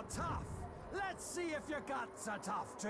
you're tough. Let's see if your guts are tough too.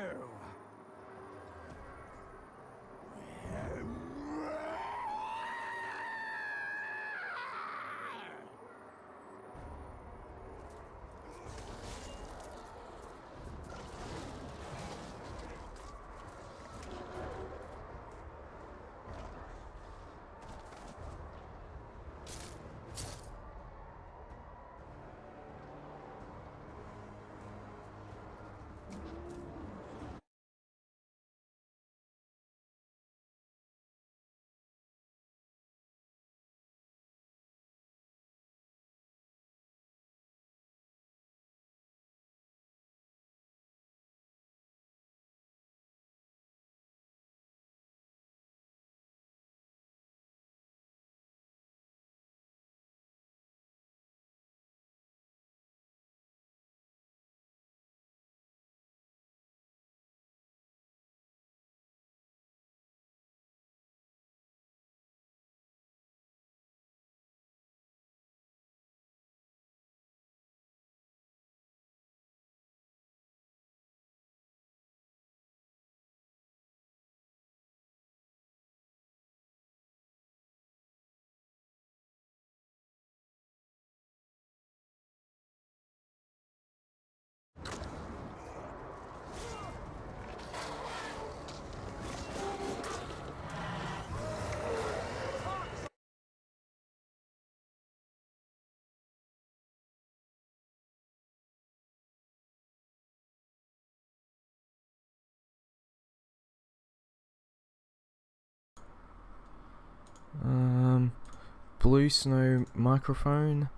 Blue Snow microphone.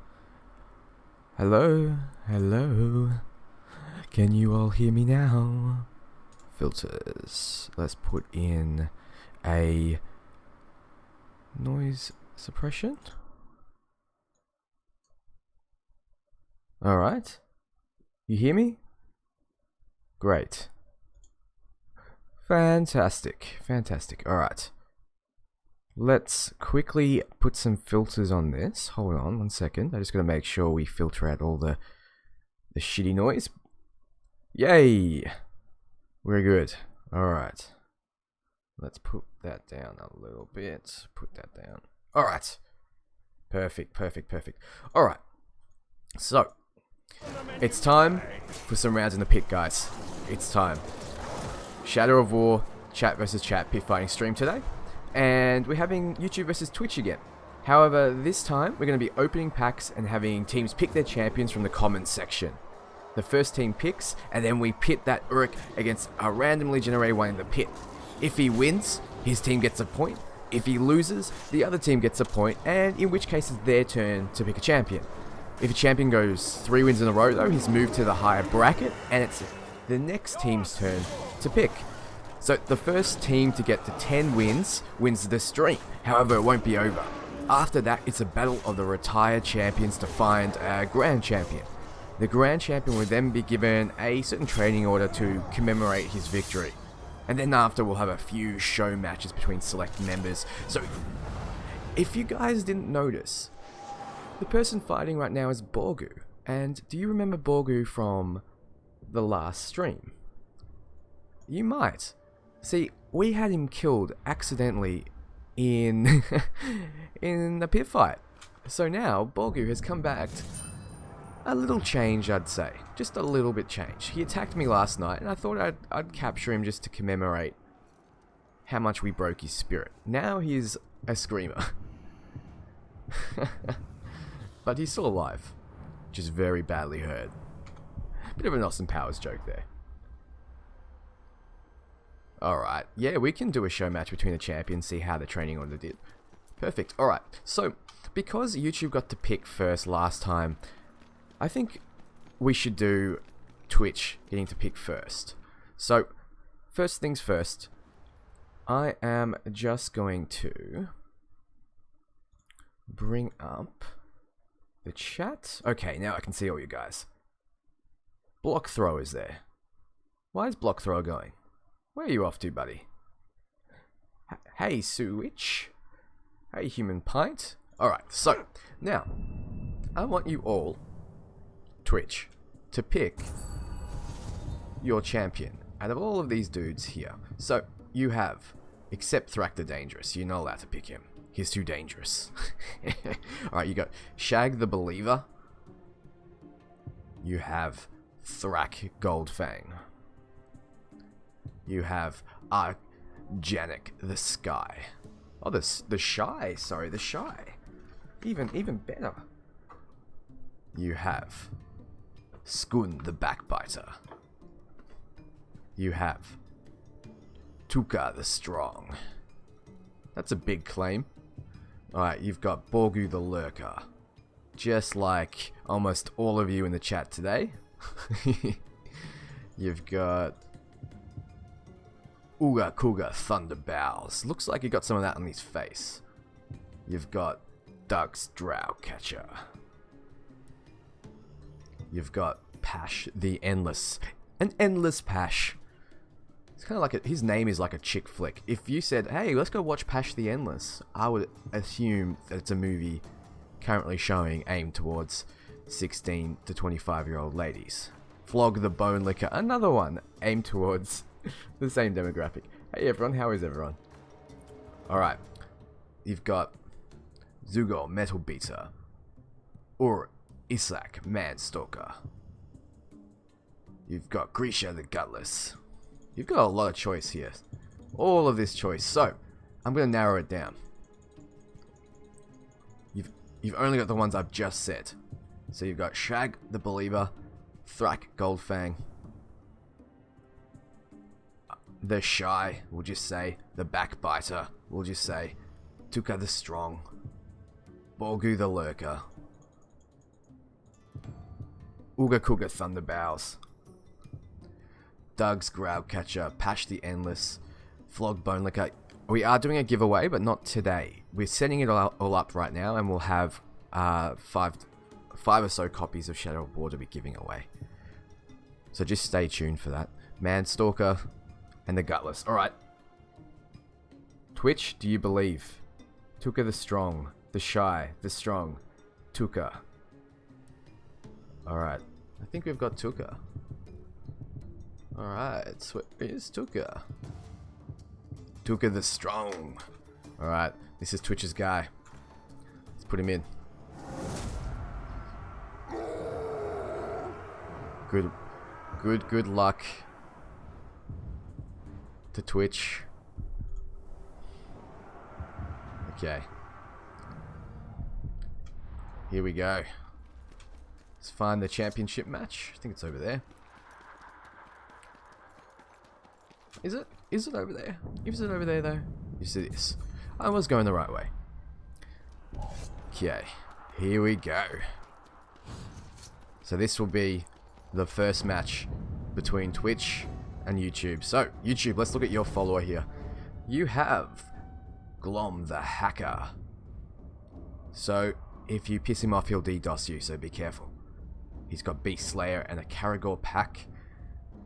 Hello, hello. Can you all hear me now? Filters. Let's put in a noise suppression. Alright. You hear me? Great. Fantastic, fantastic. Alright. Let's quickly put some filters on this. Hold on 1 second. I just gotta make sure we filter out all the shitty noise. Yay! We're good. Alright. Let's put that down a little bit. Put that down. Alright. Perfect, perfect, perfect. Alright. So, it's time for some rounds in the pit, guys. It's time. Shadow of War, chat versus chat, pit fighting stream today. And we're having YouTube versus Twitch again. However, this time we're going to be opening packs and having teams pick their champions from the comments section. The first team picks, and then we pit that Uruk against a randomly generated one in the pit. If he wins, his team gets a point. If he loses, the other team gets a point, and in which case it's their turn to pick a champion. If a champion goes 3 wins in a row though, he's moved to the higher bracket, and it's the next team's turn to pick. So the first team to get to 10 wins wins the stream. However, it won't be over. After that, it's a battle of the retired champions to find a grand champion. The grand champion will then be given a certain training order to commemorate his victory. And then after, we'll have a few show matches between select members. So, if you guys didn't notice, the person fighting right now is Boughs. And do you remember Boughs from the last stream? You might. See, we had him killed accidentally in in a pit fight. So now Boughs has come back. A little change, I'd say. Just a little bit change. He attacked me last night, and I thought I'd capture him just to commemorate how much we broke his spirit. Now he's a screamer. But he's still alive, which is very badly hurt. Bit of an Austin Powers joke there. Alright, yeah, we can do a show match between the champions, see how the training order did. Perfect, alright. So, because YouTube got to pick first last time, I think we should do Twitch getting to pick first. So, first things first, I am just going to bring up the chat. Okay, now I can see all you guys. Block Thrower is there. Why is Block Thrower going? Where are you off to, buddy? Hey, Suwitch. Hey, Human Pint. Alright, so, now, I want you all, Twitch, to pick your champion out of all of these dudes here. So you have, except Thrak the Dangerous, you're not allowed to pick him. He's too dangerous. Alright, you got Shag the Believer. You have Thrak Goldfang. You have Ar-Janek the Sky. Oh, the Shy. Sorry, the Shy. Even better. You have Skun the Backbiter. You have Tuka the Strong. That's a big claim. Alright, you've got Boughs the Lurker. Just like almost all of you in the chat today. You've got Uruk Thunder Boughs. Looks like he got some of that on his face. You've got Doug's Drow Catcher. You've got Pash the Endless. An endless Pash. It's kind of like his name is like a chick flick. If you said, hey, let's go watch Pash the Endless, I would assume that it's a movie currently showing aimed towards 16 to 25-year-old ladies. Flog the Bone Licker, another one aimed towards the same demographic. Hey everyone, how is everyone? Alright, you've got Zugor Metal Beater, Uruk Isak Manstalker. You've got Grisha the Gutless. You've got a lot of choice here. All of this choice. So, I'm going to narrow it down. You've only got the ones I've just said. So you've got Shag the Believer, Thrak Goldfang, the Shy, we'll just say, the Backbiter, we'll just say, Tuka the Strong, Boughs the Lurker, Uruk Thunder Boughs, Doug's Drow Catcher, Pash the Endless, Flog Bone Licker. We are doing a giveaway, but not today. We're setting it all up right now, and we'll have five or so copies of Shadow of War to be giving away. So just stay tuned for that. Manstalker and the Gutless. Alright. Twitch, do you believe? Tuka the Strong, the Shy, the Strong, Tuka. Alright. I think we've got Tuka. Alright, so where's Tuka? Tuka the Strong. Alright, this is Twitch's guy. Let's put him in. Good luck to Twitch. Okay. Here we go. Let's find the championship match. I think it's over there. Is it? Is it over there? Is it over there though? You see this? I was going the right way. Okay. Here we go. So this will be the first match between Twitch and YouTube. So, YouTube, let's look at your follower here. You have Glom the Hacker. So, if you piss him off, he'll DDoS you, so be careful. He's got Beast Slayer and a Karagor pack.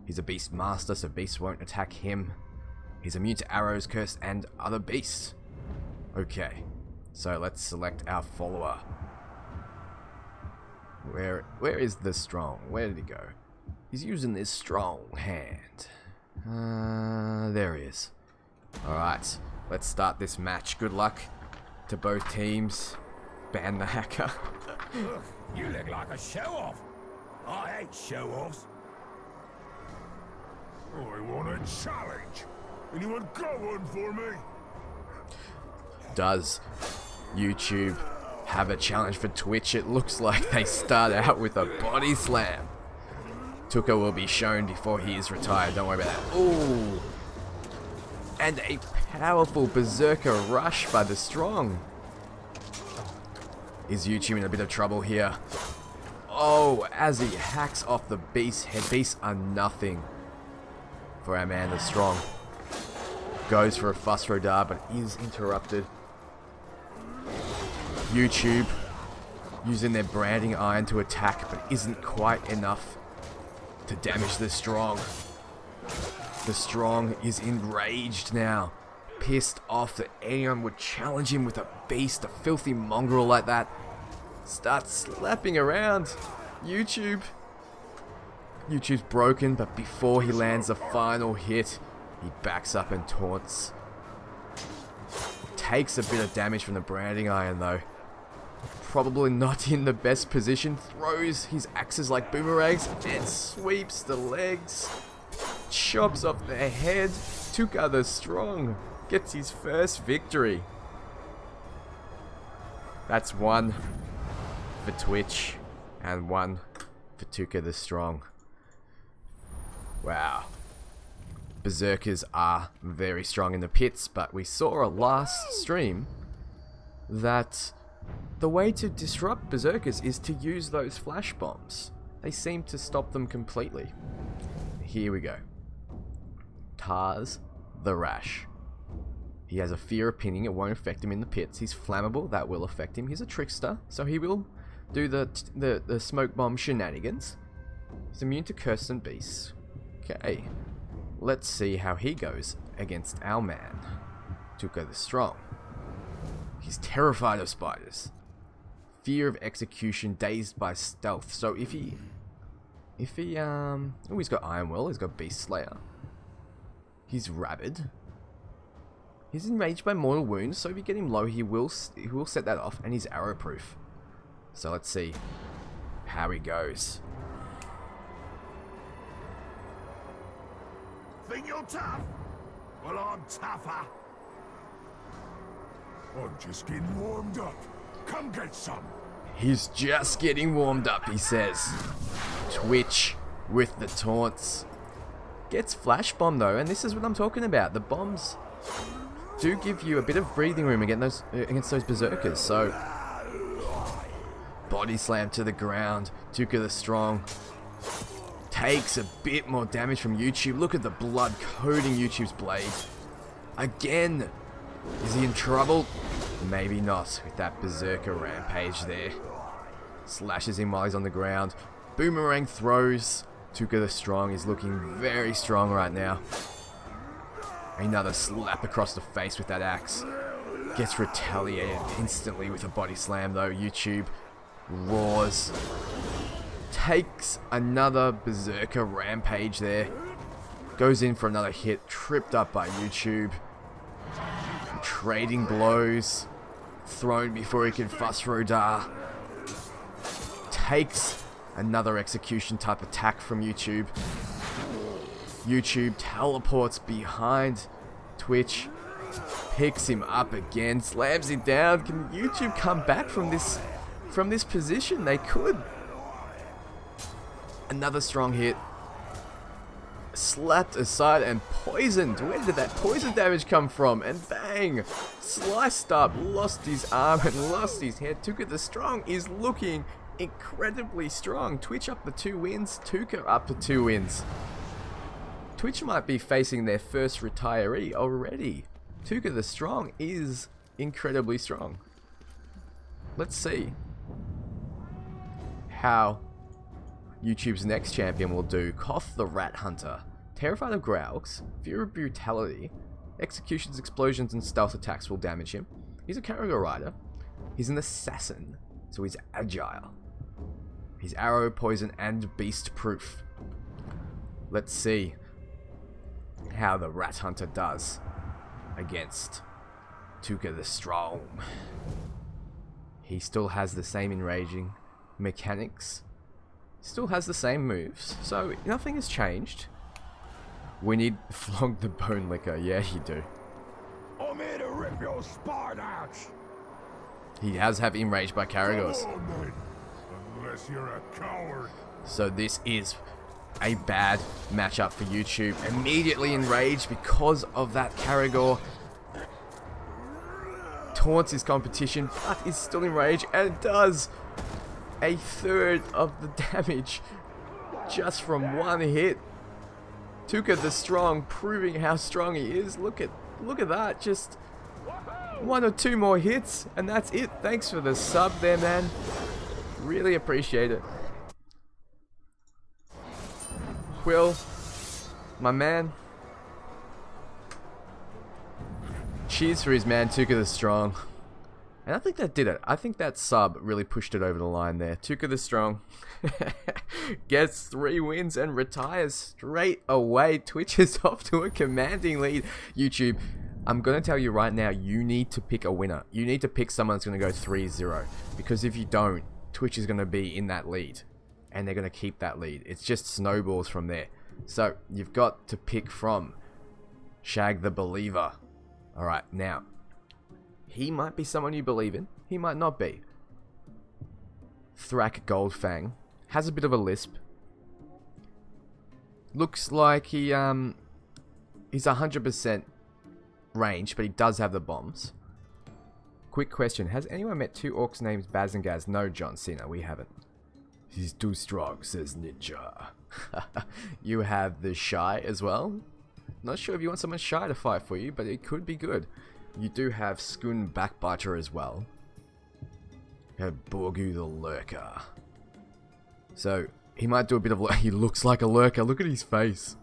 He's a Beast Master, so beasts won't attack him. He's immune to arrows, curse, and other beasts. Okay, so let's select our follower. Where is the strong? Where did he go? He's using this strong hand. There he is. Alright, let's start this match. Good luck to both teams. Ban the hacker. Look, you look like a show-off. I hate show-offs. I want a challenge. Anyone got one for me? Does YouTube have a challenge for Twitch? It looks like they start out with a body slam. Tuka will be shown before he is retired. Don't worry about that. Ooh. And a powerful berserker rush by the strong. Is YouTube in a bit of trouble here? Oh, as he hacks off the beast's head. Beasts are nothing for our man, the strong. Goes for a fuss rodar, but is interrupted. YouTube using their branding iron to attack, but isn't quite enough to damage the strong. The strong is enraged now, pissed off that anyone would challenge him with a beast, a filthy mongrel like that. Starts slapping around. YouTube. YouTube's broken, but before he lands the final hit, he backs up and taunts. Takes a bit of damage from the branding iron though. Probably not in the best position. Throws his axes like boomerangs and sweeps the legs. Chops off their head. Tuka the Strong gets his first victory. That's one for Twitch and one for Tuka the Strong. Wow. Berserkers are very strong in the pits, but we saw last stream that the way to disrupt Berserkers is to use those flash bombs. They seem to stop them completely. Here we go. Tars the Rash. He has a fear of pinning, it won't affect him in the pits. He's flammable, that will affect him. He's a trickster, so he will do the smoke bomb shenanigans. He's immune to curse and beasts. Okay. Let's see how he goes against our man, Tuka the Strong. He's terrified of spiders. Fear of execution, dazed by stealth. So if he oh, he's got Iron Will, he's got Beast Slayer. He's rabid. He's enraged by mortal wounds, so if you get him low, he will set that off, and he's arrow proof. So let's see how he goes. Think you're tough? Well, I'm tougher. I'm just getting warmed up. Come get some. He's just getting warmed up, he says. Twitch with the taunts. Gets flash bomb though, and this is what I'm talking about. The bombs do give you a bit of breathing room against those berserkers. So body slam to the ground. Tuka the Strong takes a bit more damage from YouTube. Look at the blood coating YouTube's blade. Again. Is he in trouble? Maybe not with that berserker rampage there. Slashes him while he's on the ground. Boomerang throws. Tuka the Strong is looking very strong right now. Another slap across the face with that axe. Gets retaliated instantly with a body slam though. YouTube roars. Takes another berserker rampage there. Goes in for another hit. Tripped up by YouTube. Trading blows. Thrown before he can fuss Rodar. Takes another execution type attack from YouTube. YouTube teleports behind Twitch. Picks him up again. Slams him down. Can YouTube come back from this position? They could. Another strong hit. Slapped aside and poisoned. Where did that poison damage come from? And bang! Sliced up, lost his arm and lost his head. Tuka the Strong is looking incredibly strong. Twitch up the 2 wins. Tuka up the 2 wins. Twitch might be facing their first retiree already. Tuka the Strong is incredibly strong. Let's see how YouTube's next champion will do. Koth the Rat Hunter. Terrified of growls, fear of brutality, executions, explosions, and stealth attacks will damage him. He's a Caragor rider. He's an assassin, so he's agile. He's arrow, poison, and beast proof. Let's see how the Rat Hunter does against Tuka the Strong. He still has the same enraging mechanics. Still has the same moves, so nothing has changed. We need Flog the Bone Licker. Yeah, you do. I'm here to rip your spine out. He has have enraged by Caragors. Come on, then. Unless you're a coward. So this is a bad matchup for YouTube. Immediately enraged because of that Caragor. Taunts his competition, but is still enraged and does a third of the damage just from one hit. Tuka the Strong proving how strong he is. Look at that. Just 1 or 2 more hits and that's it. Thanks for the sub there, man. Really appreciate it. Will, my man. Cheers for his man Tuka the Strong. And I think that did it. I think that sub really pushed it over the line there. Tuka the Strong gets 3 wins and retires straight away. Twitch is off to a commanding lead. YouTube, I'm going to tell you right now, you need to pick a winner. You need to pick someone that's going to go 3-0. Because if you don't, Twitch is going to be in that lead. And they're going to keep that lead. It's just snowballs from there. So, you've got to pick from Shag the Believer. Alright, now, he might be someone you believe in. He might not be. Thrak Goldfang has a bit of a lisp. Looks like he's 100% range, but he does have the bombs. Quick question. Has anyone met 2 orcs named Baz and Gaz? No, John Cena, we haven't. He's too strong, says Ninja. You have the Shy as well. Not sure if you want someone Shy to fight for you, but it could be good. You do have Skun Backbiter as well. You have Borgu the Lurker. So, he might do a bit of... He looks like a lurker. Look at his face.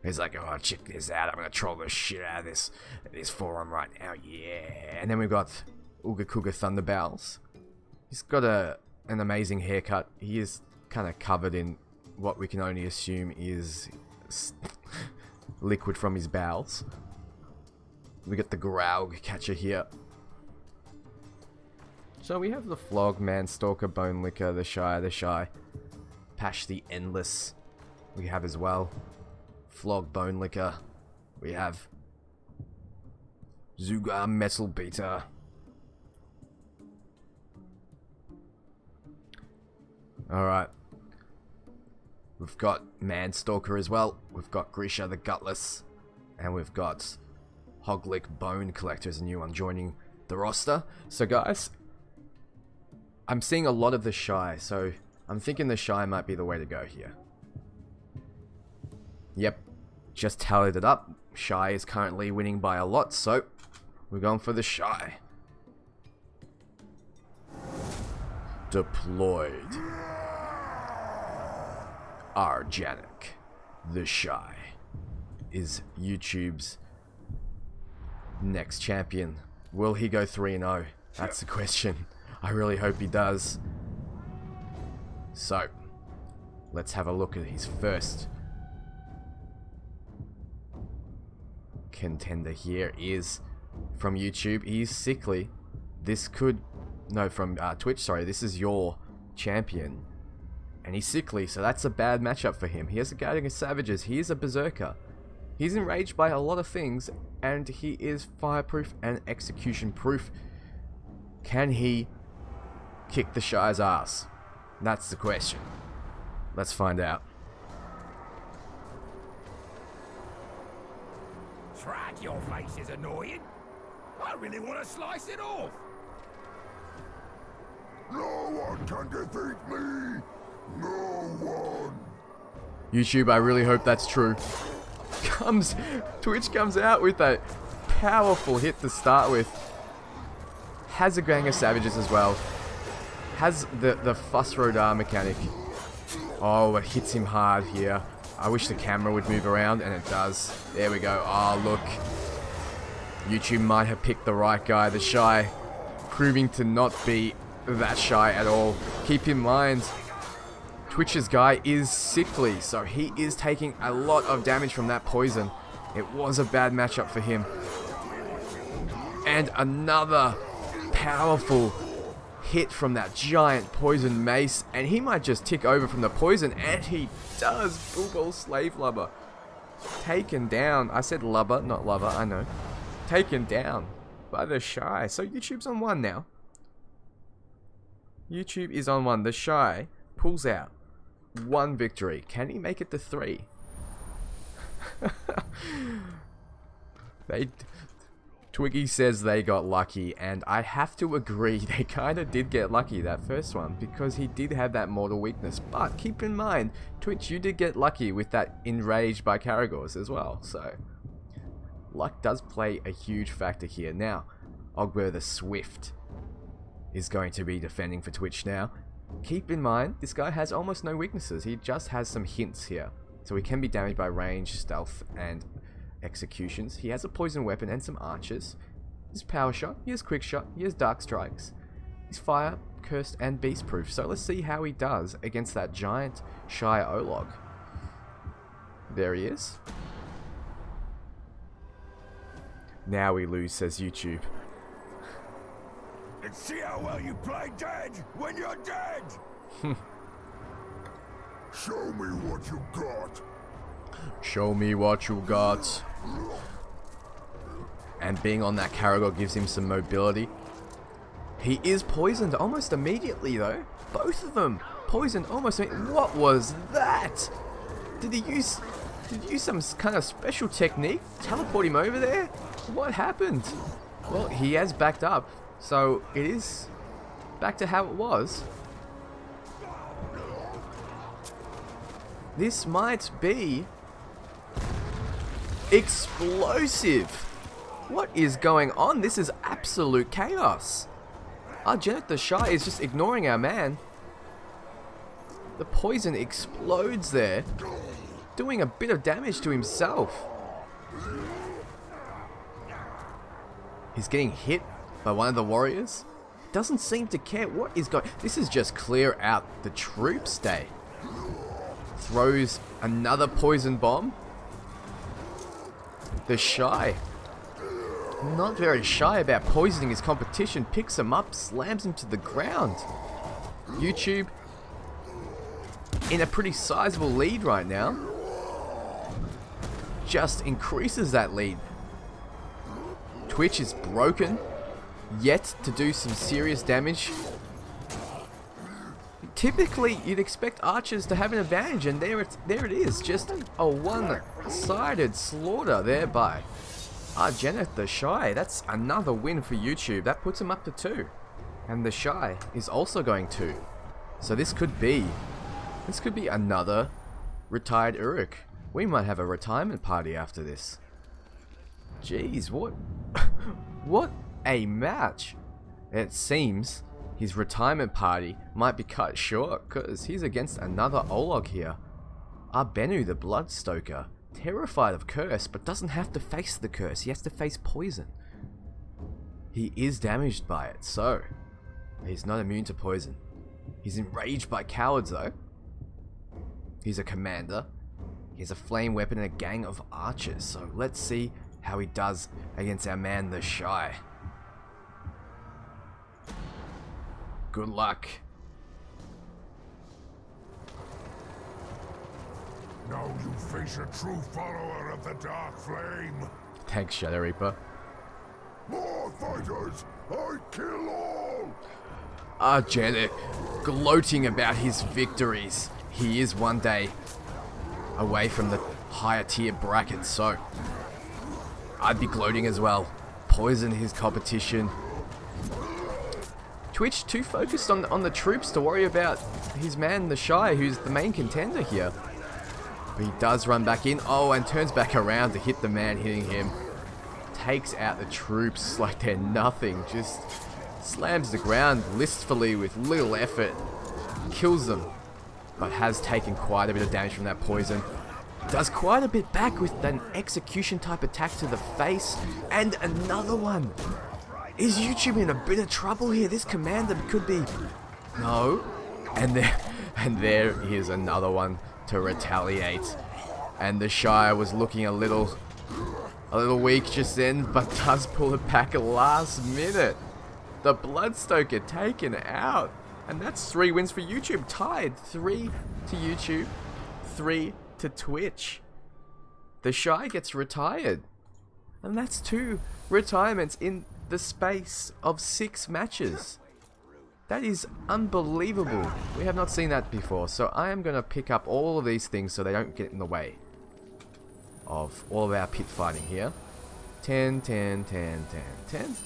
He's like, oh, check this out. I'm going to troll the shit out of this forum right now. Yeah. And then we've got Uga Kuga Thunder Bowls. He's got an amazing haircut. He is kind of covered in what we can only assume is liquid from his bowels. We got the Graug catcher here. So we have the Flog, Manstalker, Bone Licker, the Shy, Pash the Endless. We have as well Flog Bone Licker. We have Zugar Metal Beater. Alright. We've got Manstalker as well. We've got Grisha the Gutless. And we've got Hoglick Bone Collector as a new one joining the roster. So guys, I'm seeing a lot of the Shy. So I'm thinking the Shy might be the way to go here. Yep. Just tallied it up. Shy is currently winning by a lot. So we're going for the Shy. Deployed. Ar-Janek the Shy is YouTube's next champion. Will he go 3-0? That's the question. I really hope he does. So, let's have a look at his first contender here. Is from YouTube. He's sickly. This could... No, from Twitch, sorry. This is your champion. And he's sickly, so that's a bad matchup for him. He has a Guiding of Savages. He is a Berserker. He's enraged by a lot of things, and he is fireproof and execution proof. Can he kick the Shy's ass? That's the question. Let's find out. Track, your face is annoying. I really want to slice it off. No one can defeat me! No one! YouTube, I really hope that's true. Twitch comes out with a powerful hit to start with. Has a gang of savages as well. Has the Fuss Rodar mechanic. Oh, it hits him hard here. I wish the camera would move around, and it does. There we go. Oh, look. YouTube might have picked the right guy. The Shy proving to not be that Shy at all. Keep in mind, Twitch's guy is sickly, so he is taking a lot of damage from that poison. It was a bad matchup for him. And another powerful hit from that giant poison mace, and he might just tick over from the poison, and he does. Boo Slave Lubber. Taken down. I said lubber, not lover, I know. Taken down by the Shy. So YouTube's on 1 now. YouTube is on 1. The Shy pulls out 1 victory. Can he make it to 3? Twiggy says they got lucky, and I have to agree, they kind of did get lucky that first one, because he did have that mortal weakness. But keep in mind, Twitch, you did get lucky with that enraged by Caragors as well, so luck does play a huge factor here. Now, Ogber the Swift is going to be defending for Twitch now. Keep in mind, this guy has almost no weaknesses. He just has some hints here. So he can be damaged by range, stealth, and executions. He has a poison weapon and some archers. He's power shot, he has quick shot, he has dark strikes. He's fire, cursed, and beast proof. So let's see how he does against that giant shy Olog. There he is. Now we lose, says YouTube. Let's see how well you play dead when you're dead. Show me what you got. Show me what you got. And being on that Karagor gives him some mobility. He is poisoned almost immediately though. Both of them poisoned almost immediately. What was that? Did he use some kind of special technique? Teleport him over there? What happened? Well, he has backed up. So it is back to how it was. This might be explosive. What is going on? This is absolute chaos. Ar-Janek the Shy is just ignoring our man. The poison explodes there, doing a bit of damage to himself. He's getting hit by one of the warriors. Doesn't seem to care what is going. This is just clear out the troops day. Throws another poison bomb. The Shy, not very shy about poisoning his competition, picks him up, slams him to the ground. YouTube in a pretty sizable lead right now. Just increases that lead. Twitch is broken, yet to do some serious damage. Typically, you'd expect archers to have an advantage, and there it is. Just a one-sided slaughter there by Ar-Janek the Shy. That's another win for YouTube. That puts him up to 2. And the Shy is also going 2. So this could be another retired Uruk. We might have a retirement party after this. Jeez, what a match. It seems his retirement party might be cut short because he's against another Olog here. Arbenu the Bloodstoker, terrified of curse but doesn't have to face the curse, he has to face poison. He is damaged by it, so he's not immune to poison. He's enraged by cowards though. He's a commander, he has a flame weapon and a gang of archers, so let's see how he does against our man the Shy. Good luck. Now you face a true follower of the Dark Flame. Thanks, Shadow Reaper. More fighters! I kill all! Ar-Janek, gloating about his victories. He is one day away from the higher tier bracket, so I'd be gloating as well. Poison his competition. Twitch too focused on the troops to worry about his man the Shy, who's the main contender here. But he does run back in, oh, and turns back around to hit the man hitting him. Takes out the troops like they're nothing, just slams the ground listfully with little effort. Kills them, but has taken quite a bit of damage from that poison. Does quite a bit back with an execution type attack to the face, and another one. Is YouTube in a bit of trouble here? This commander could be... No. And there is another one to retaliate. And the Shy was looking a little weak just then, but does pull it back last minute. The Bloodstoker taken out. And that's 3 wins for YouTube. Tied. 3 to YouTube, 3 to Twitch. The Shy gets retired. And that's 2 retirements in the space of 6 matches. That is unbelievable. We have not seen that before. So I am going to pick up all of these things so they don't get in the way of all of our pit fighting here. 10, 10, 10, 10, 10.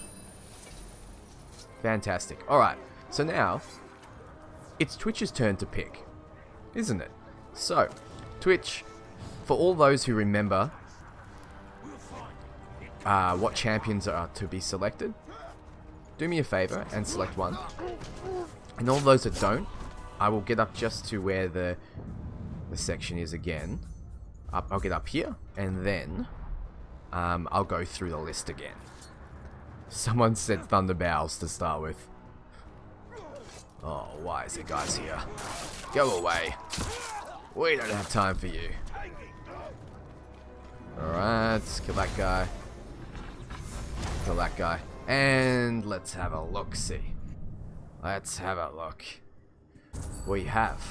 Fantastic. Alright, so now it's Twitch's turn to pick, isn't it? So, Twitch, for all those who remember what champions are to be selected, do me a favor and select one. And all those that don't, I will get up just to where the section is again. I'll get up here, and then I'll go through the list again. Someone said Thunder Boughs to start with. Oh, why is there guys here? Go away. We don't have time for you. Alright, kill that guy. Kill that guy. And let's have a look-see. Let's have a look. We have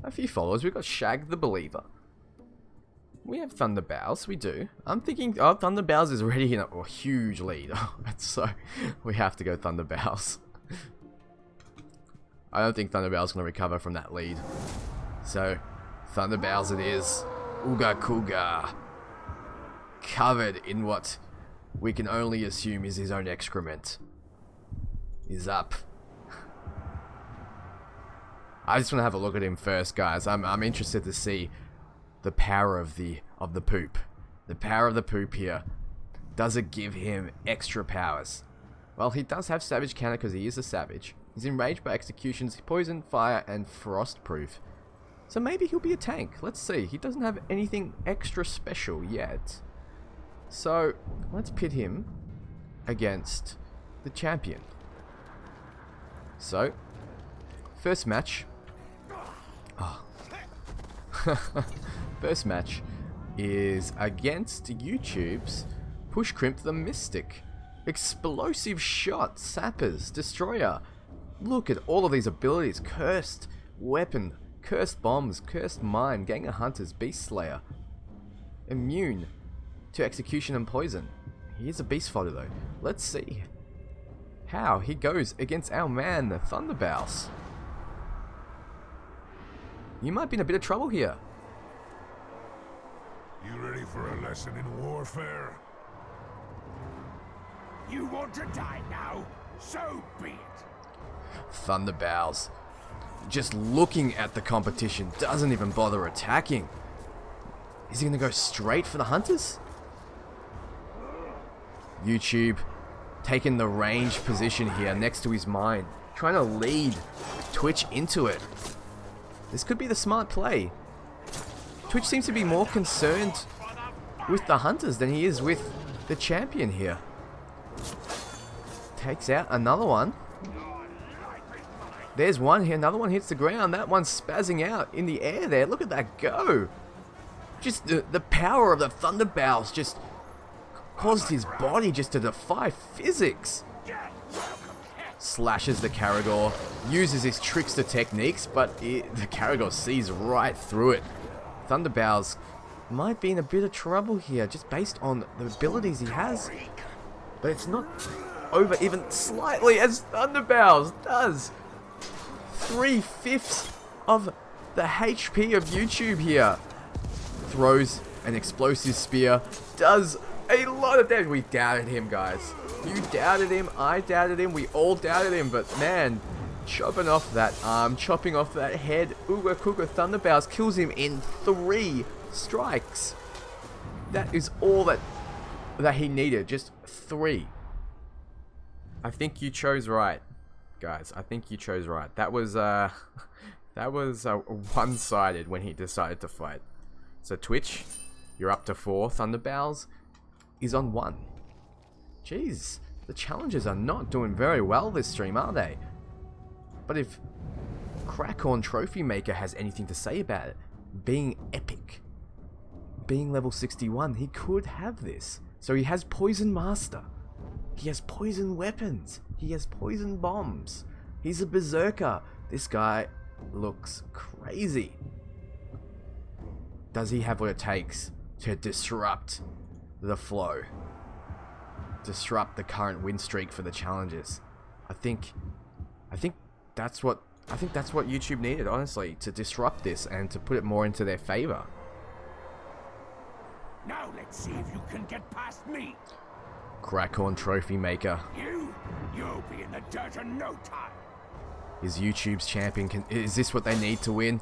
a few followers. We've got Shag the Believer. We have Thunder Boughs. We do. I'm thinking, oh, Thunder Boughs is already in a huge lead. So we have to go Thunder Boughs. I don't think Thunder Boughs is going to recover from that lead. So Thunder Boughs it is. Ooga Kooga. Covered in what we can only assume is his own excrement. Is up. I just want to have a look at him first, guys. I'm interested to see the power of the poop. The power of the poop here. Does it give him extra powers? Well, he does have savage counter because he is a savage. He's enraged by executions, poison, fire, and frost proof. So maybe he'll be a tank. Let's see. He doesn't have anything extra special yet. So let's pit him against the champion. So, first match. Oh. First match is against YouTube's Push Crimp the Mystic. Explosive shot, sappers, destroyer. Look at all of these abilities. Cursed weapon, cursed bombs, cursed mine, gang of hunters, beast slayer. Immune to execution and poison. He is a beast fighter though. Let's see how he goes against our man, the Thunder Boughs. You might be in a bit of trouble here. You ready for a lesson in warfare? You want to die now? So be it. Thunder Boughs, just looking at the competition, doesn't even bother attacking. Is he going to go straight for the hunters? YouTube taking the range position here next to his mine, trying to lead Twitch into it. This could be the smart play. Twitch seems to be more concerned with the hunters than he is with the champion here. Takes out another one. There's one here, another one hits the ground. That one's spazzing out in the air there. Look at that go. Just the power of the Thunder Boughs just caused his body just to defy physics. Slashes the Caragor, uses his trickster techniques, but the Caragor sees right through it. Thunder Boughs might be in a bit of trouble here, just based on the abilities he has. But it's not over even slightly as Thunder Boughs does. 3/5 of the HP of YouTube here. Throws an explosive spear, does a lot of damage. We doubted him, guys. You doubted him, I doubted him, we all doubted him, but man, chopping off that arm, chopping off that head, Uga Kuga Thunder Boughs kills him in 3 strikes. That is all that he needed, just 3. I think you chose right, guys. I think you chose right. That was one-sided when he decided to fight. So Twitch, you're up to 4. Thunder Boughs is on 1. Jeez, the challengers are not doing very well this stream, are they? But if Crackhorn Trophy Maker has anything to say about it, being epic, being level 61, he could have this. So he has Poison Master. He has poison weapons. He has poison bombs. He's a berserker. This guy looks crazy. Does he have what it takes to disrupt the flow? Disrupt the current win streak for the challengers? I think that's what YouTube needed, honestly, to disrupt this and to put it more into their favor. Now let's see if you can get past me. Crackhorn Trophy Maker. You'll be in the dirt in no time. Is YouTube's champion? Is this what they need to win?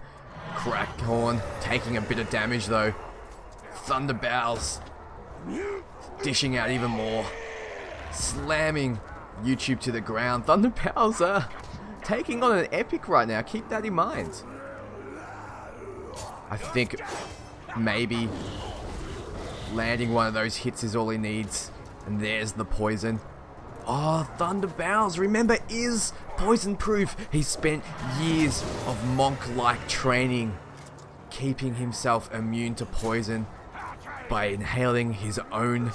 Crackhorn taking a bit of damage though. Thunder Boughs dishing out even more. Slamming YouTube to the ground. Thunder Boughs are taking on an epic right now. Keep that in mind. I think maybe landing one of those hits is all he needs. And there's the poison. Oh, Thunder Boughs, remember, is poison proof. He spent years of monk-like training, keeping himself immune to poison by inhaling his own,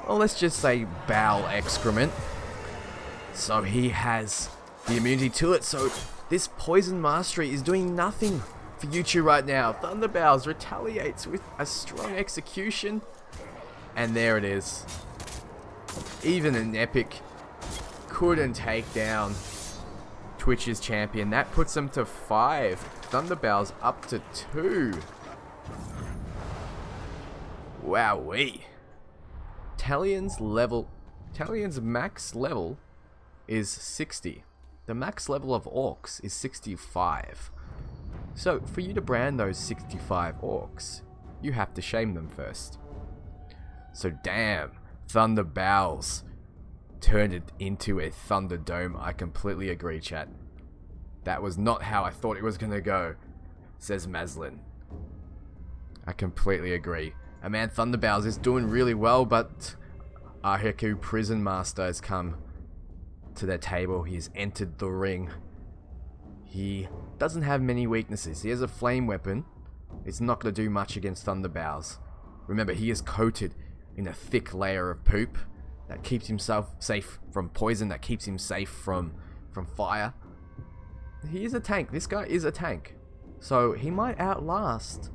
well, let's just say bowel excrement. So he has the immunity to it. So this poison mastery is doing nothing for Yuchu right now. Thunder Boughs retaliates with a strong execution. And there it is. Even an epic couldn't take down Twitch's champion. That puts them to 5. Thunder Boughs up to 2. Wowee. Talion's max level is 60. The max level of orcs is 65. So for you to brand those 65 orcs, you have to shame them first. So damn, Thunder Boughs turned it into a Thunderdome. I completely agree, chat. That was not how I thought it was gonna go, says Maslin. I completely agree. And man, Thunder Boughs is doing really well, but Aheku Prison Master has come to their table. He has entered the ring. He doesn't have many weaknesses. He has a flame weapon. It's not going to do much against Thunder Boughs. Remember, he is coated in a thick layer of poop that keeps himself safe from poison, that keeps him safe from fire. He is a tank. This guy is a tank. So he might outlast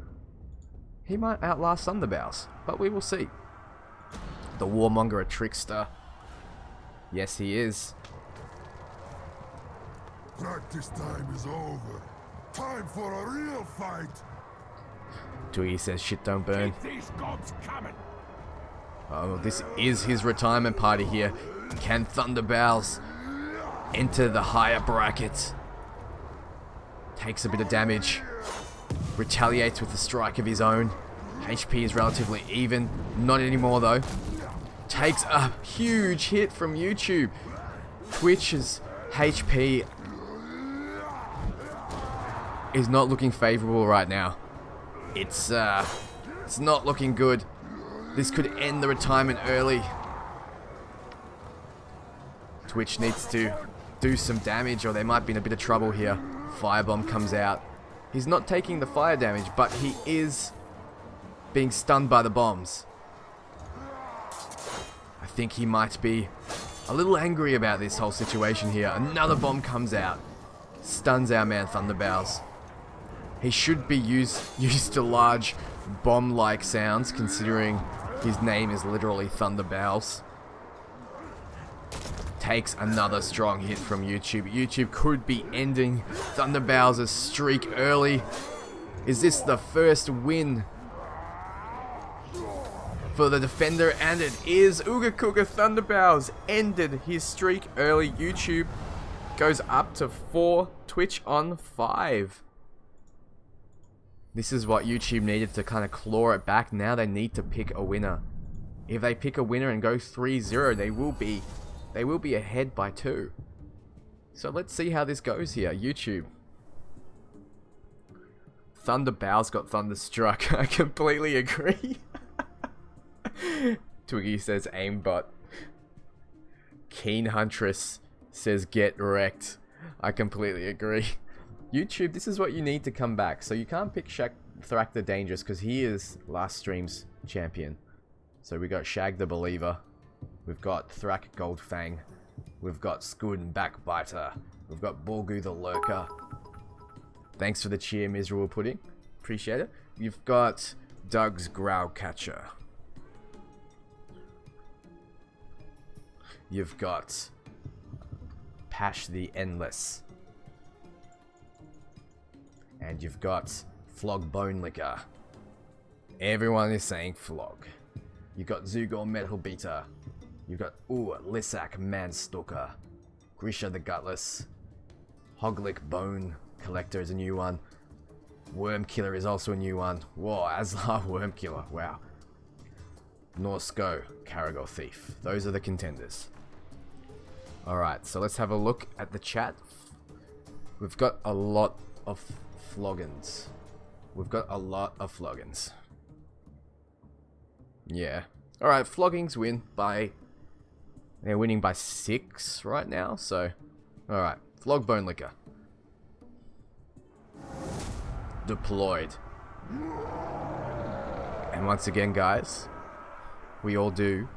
Thunder Boughs, but we will see. The Warmonger, a trickster. Yes, he is. Practice time is over. Time for a real fight. Twiggy says shit don't burn. Keep these gobs coming. Oh, this is his retirement party here. Can Thunder Boughs enter the higher bracket? Takes a bit of damage. Retaliates with a strike of his own. HP is relatively even. Not anymore though. Takes a huge hit from YouTube. Twitch's HP is not looking favorable right now. It's not looking good. This could end the retirement early. Twitch needs to do some damage or they might be in a bit of trouble here. Firebomb comes out. He's not taking the fire damage, but he is being stunned by the bombs. I think he might be a little angry about this whole situation here. Another bomb comes out. Stuns our man Thunder Boughs. He should be used to large bomb-like sounds, considering his name is literally Thunder Boughs. Takes another strong hit from YouTube. YouTube could be ending Thunder Boughs' streak early. Is this the first win for the defender? And it is. Ooga Kooga Thunder Boughs ended his streak early. YouTube goes up to 4. Twitch on 5. This is what YouTube needed to kind of claw it back. Now they need to pick a winner. If they pick a winner and go 3-0, they will be ahead by 2. So let's see how this goes here. YouTube. Thunder Boughs got thunderstruck. I completely agree. Twiggy says aimbot. Keen Huntress says get wrecked. I completely agree. YouTube, this is what you need to come back. So you can't pick Thrak the Dangerous because he is last stream's champion. So we got Shag the Believer. We've got Thrak Goldfang. We've got Scood Backbiter. We've got Borgu the Lurker. Thanks for the cheer, Miserable Pudding. Appreciate it. You've got Doug's Growlcatcher. You've got Pash the Endless. And you've got Flog Bone Licker. Everyone is saying Flog. You've got Zugor Metal Beater. You've got Lissac Manstalker. Grisha the Gutless. Hoglick Bone Collector is a new one. Worm Killer is also a new one. Whoa, Aslar Worm Killer. Wow. Norsko Caragor Thief. Those are the contenders. Alright, so let's have a look at the chat. We've got a lot of floggins. Yeah. Alright, Floggings win by... They're winning by 6 right now, so... Alright, Flog Bone Licker. Deployed. And once again, guys, we all do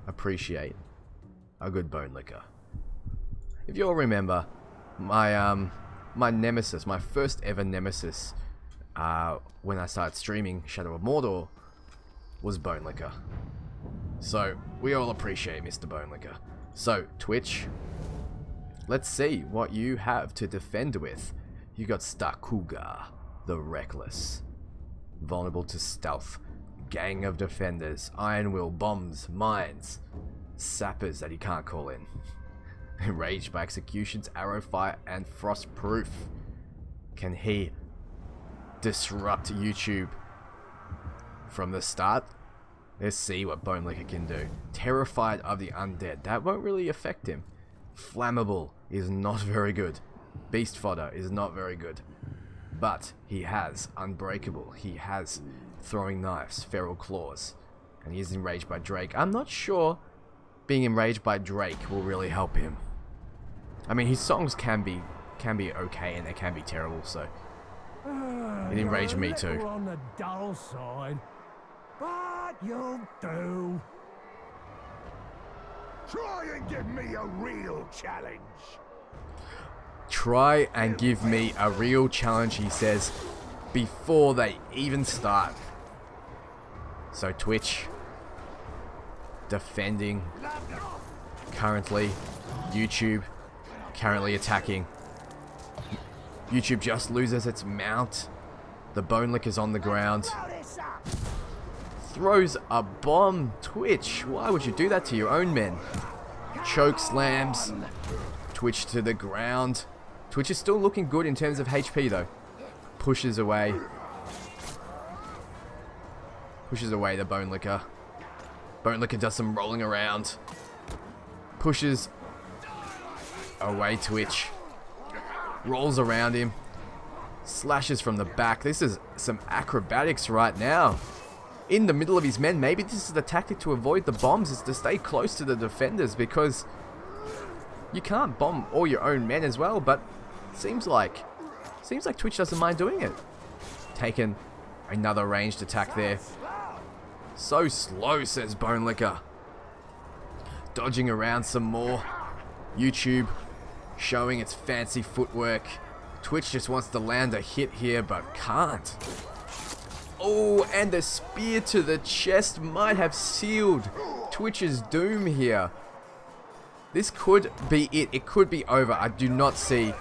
appreciate a good Bone Licker. If you all remember, my nemesis, my first ever nemesis, when I started streaming Shadow of Mordor, was Bone Licker. So, we all appreciate Mr. Bone Licker. So, Twitch, let's see what you have to defend with. You got Stakuga, the Reckless. Vulnerable to stealth. Gang of defenders. Iron Will, bombs, mines. Sappers that he can't call in. Enraged by executions, arrow fire, and frost proof. Can he disrupt YouTube from the start? Let's see what Bone Licker can do. Terrified of the undead. That won't really affect him. Flammable is not very good. Beast fodder is not very good. But he has Unbreakable. He has Throwing Knives, Feral Claws. And he is enraged by Drake. I'm not sure being enraged by Drake will really help him. I mean, his songs can be okay and they can be terrible, so it enraged me too. On the dull side, but you'll do. Try and give me a real challenge. Try and give me a real challenge, he says, before they even start. So Twitch, defending currently. YouTube, currently attacking. YouTube just loses its mount. The Bone Licker's on the ground. Throws a bomb. Twitch, why would you do that to your own men? Choke slams. Twitch to the ground. Twitch is still looking good in terms of HP though. Pushes away. Pushes away the Bone Licker. Bone Licker does some rolling around. Pushes away Twitch. Rolls around him. Slashes from the back. This is some acrobatics right now. In the middle of his men. Maybe this is the tactic to avoid the bombs, is to stay close to the defenders, because you can't bomb all your own men as well, but seems like Twitch doesn't mind doing it. Taken another ranged attack there. So slow, says Bone Licker. Dodging around some more. YouTube showing its fancy footwork. Twitch just wants to land a hit here, but can't. Oh, and the spear to the chest might have sealed Twitch's doom here. This could be it. It could be over. I do not see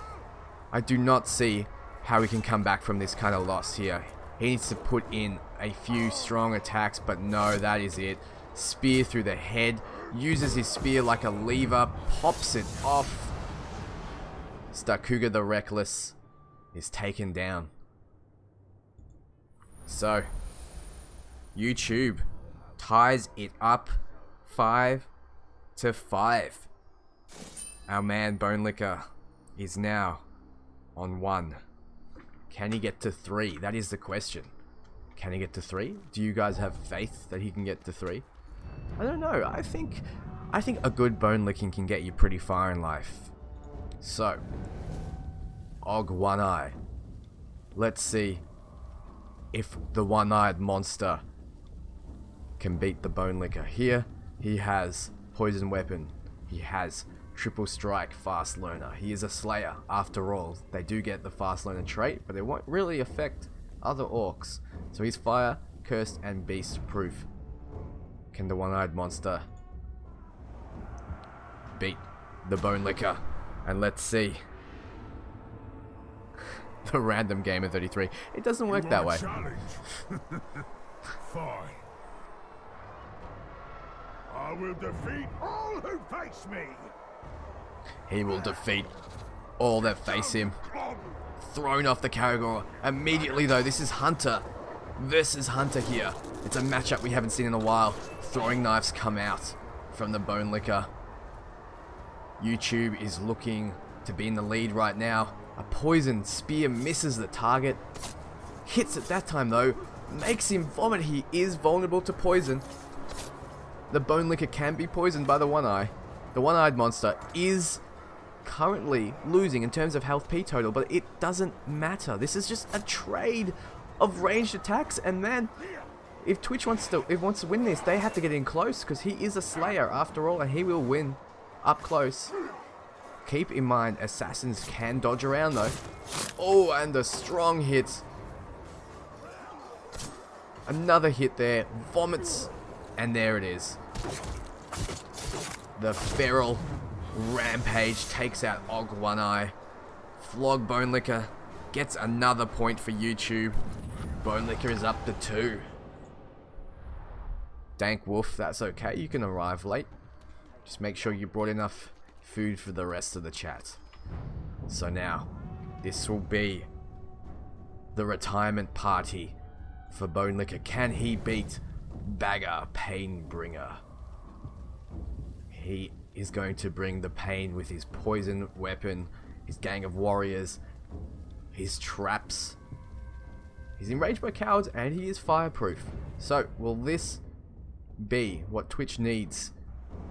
how he can come back from this kind of loss here. He needs to put in a few strong attacks, but no, that is it. Spear through the head. Uses his spear like a lever. Pops it off. Stakuga the Reckless is taken down. So, YouTube ties it up 5-5. Our man Bone Licker is now on 1. Can he get to 3? That is the question. Can he get to 3? Do you guys have faith that he can get to 3? I don't know. I think a good bone licking can get you pretty far in life. So, Og One Eye. Let's see if the one-eyed monster can beat the Bone Licker. Here, he has Poison Weapon. He has Triple Strike, Fast Learner. He is a Slayer, after all. They do get the Fast Learner trait, but it won't really affect other orcs. So he's Fire, Cursed, and Beast Proof. Can the one-eyed monster beat the Bone Licker? And let's see. The random game of 33. It doesn't work that way. Challenge. Fine. I will defeat all who face me. He will defeat all that face him. Thrown off the Caragor. Immediately though, this is Hunter versus Hunter here. It's a matchup we haven't seen in a while. Throwing knives come out from the Bone Licker. YouTube is looking to be in the lead right now. A poison spear misses the target. Hits it that time though. Makes him vomit. He is vulnerable to poison. The Bone Licker can be poisoned by the One Eye. The One-Eyed monster is currently losing in terms of health P total, but it doesn't matter. This is just a trade of ranged attacks, and man, if Twitch wants to win this, they have to get in close, because he is a Slayer after all, and he will win up close. Keep in mind, assassins can dodge around though. Oh, and a strong hit. Another hit there. Vomits. And there it is. The feral rampage takes out Og One Eye. Flog Bone Licker gets another point for YouTube. Bone Licker is up to 2. Dank Wolf, that's okay. You can arrive late. Just make sure you brought enough food for the rest of the chat. So now, this will be the retirement party for Bone Licker. Can he beat Bagger Painbringer? He is going to bring the pain with his poison weapon, his gang of warriors, his traps. He's enraged by cowards and he is fireproof. So, will this be what Twitch needs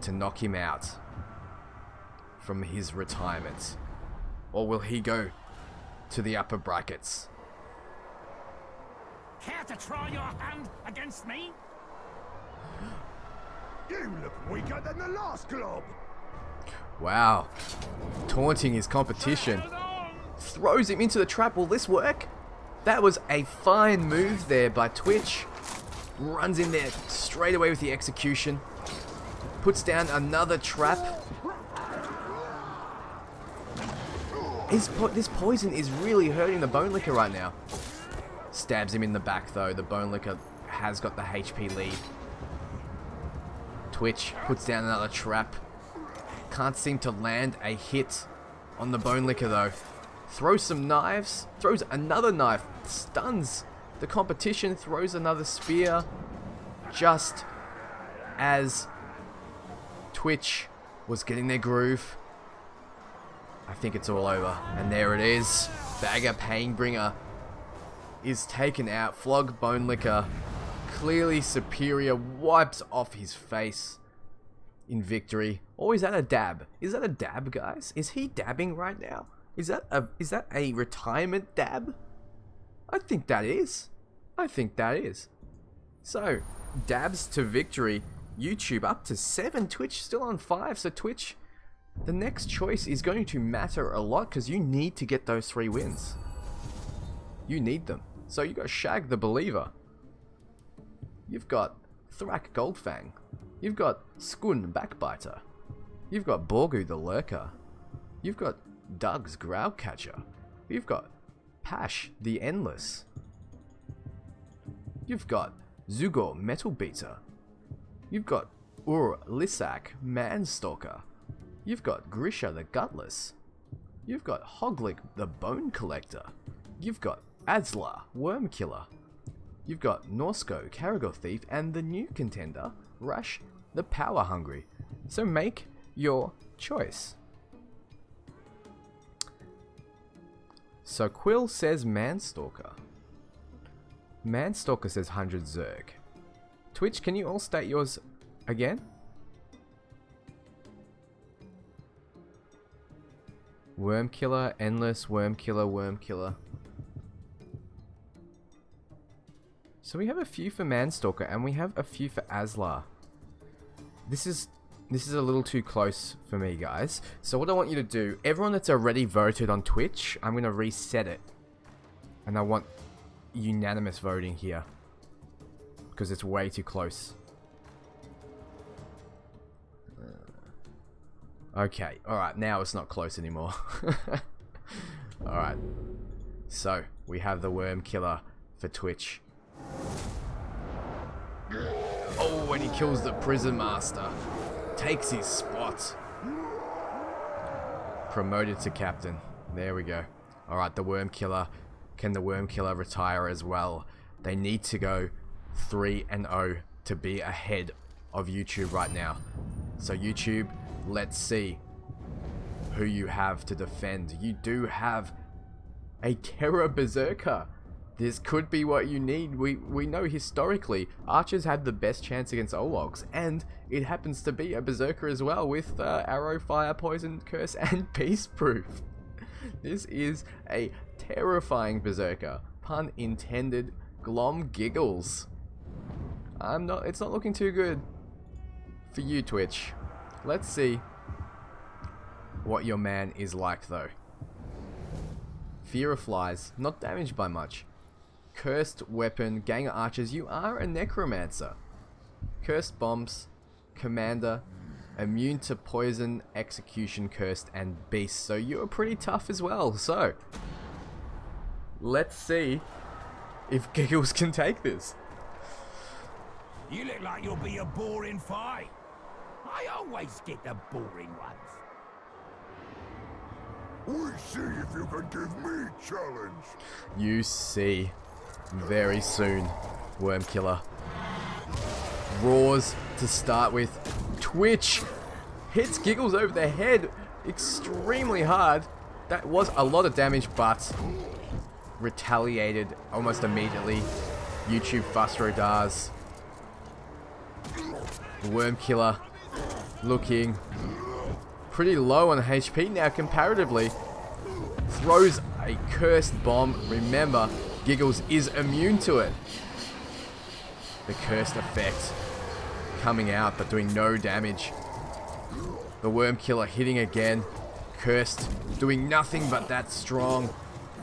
to knock him out from his retirement? Or will he go to the upper brackets? Care to try your hand against me? You look weaker than the last club. Wow. Taunting his competition. Throws him into the trap. Will this work? That was a fine move there by Twitch. Runs in there straight away with the execution. Puts down another trap. This poison is really hurting the Bone Licker right now. Stabs him in the back though. The Bone Licker has got the HP lead. Twitch puts down another trap. Can't seem to land a hit on the Bone Licker though. Throws some knives. Throws another knife. Stuns the competition. Throws another spear. Just as Twitch was getting their groove. I think it's all over. And there it is. Bagger Painbringer is taken out. Flog Bone Licker, clearly superior, wipes off his face in victory. Or is that a dab? Is that a dab, guys? Is he dabbing right now? Is that a retirement dab? I think that is. I think that is. So, dabs to victory. YouTube up to 7. Twitch still on 5. So Twitch, the next choice is going to matter a lot because you need to get those 3 wins. You need them. So you got Shag the Believer. You've got Thrak Goldfang. You've got Skun Backbiter. You've got Borgu the Lurker. You've got Doug's Growlcatcher. You've got Pash the Endless. You've got Zugor Metal Beater. You've got Lisak Manstalker. You've got Grisha the Gutless. You've got Hoglik the Bone Collector. You've got Azla Worm Killer. You've got Norsko Caragor Thief and the new contender, Rush the Power Hungry. So make your choice. So Quill says Manstalker. Manstalker says 100 Zerg. Twitch, can you all state yours again? Worm Killer, Endless, Worm Killer, Worm Killer. So we have a few for Manstalker and we have a few for Aslar. This is a little too close for me, guys. So what I want you to do, everyone that's already voted on Twitch, I'm going to reset it. And I want unanimous voting here. Because it's way too close. Okay, alright, now it's not close anymore. Alright. So, we have the Worm Killer for Twitch. Oh, and he kills the Prison Master. Takes his spot. Promoted to Captain. There we go. Alright, the Worm Killer. Can the Worm Killer retire as well? They need to go 3-0 to be ahead of YouTube right now. So YouTube, let's see who you have to defend. You do have a Terror Berserker This could be what you need. We know historically archers had the best chance against Ologs, and it happens to be a berserker as well with arrow, fire, poison, curse, and peace proof. This is a terrifying berserker. Pun intended. Glom giggles. It's not looking too good for you, Twitch. Let's see what your man is like though. Fear of flies, not damaged by much. Cursed weapon, gang of archers, you are a necromancer. Cursed bombs, commander, immune to poison, execution, cursed, and beast. So you're pretty tough as well. So let's see if Giggles can take this. You look like you'll be a boring fight. I always get the boring ones. We see if you can give me challenge. You see very soon. Worm Killer roars to start with. Twitch hits Giggles over the head extremely hard. That was a lot of damage, but retaliated almost immediately. YouTube Fustro does. The Worm Killer looking pretty low on HP now comparatively. Throws a cursed bomb. Remember, Giggles is immune to it. The cursed effect coming out but doing no damage. The Worm Killer hitting again. Cursed doing nothing but that strong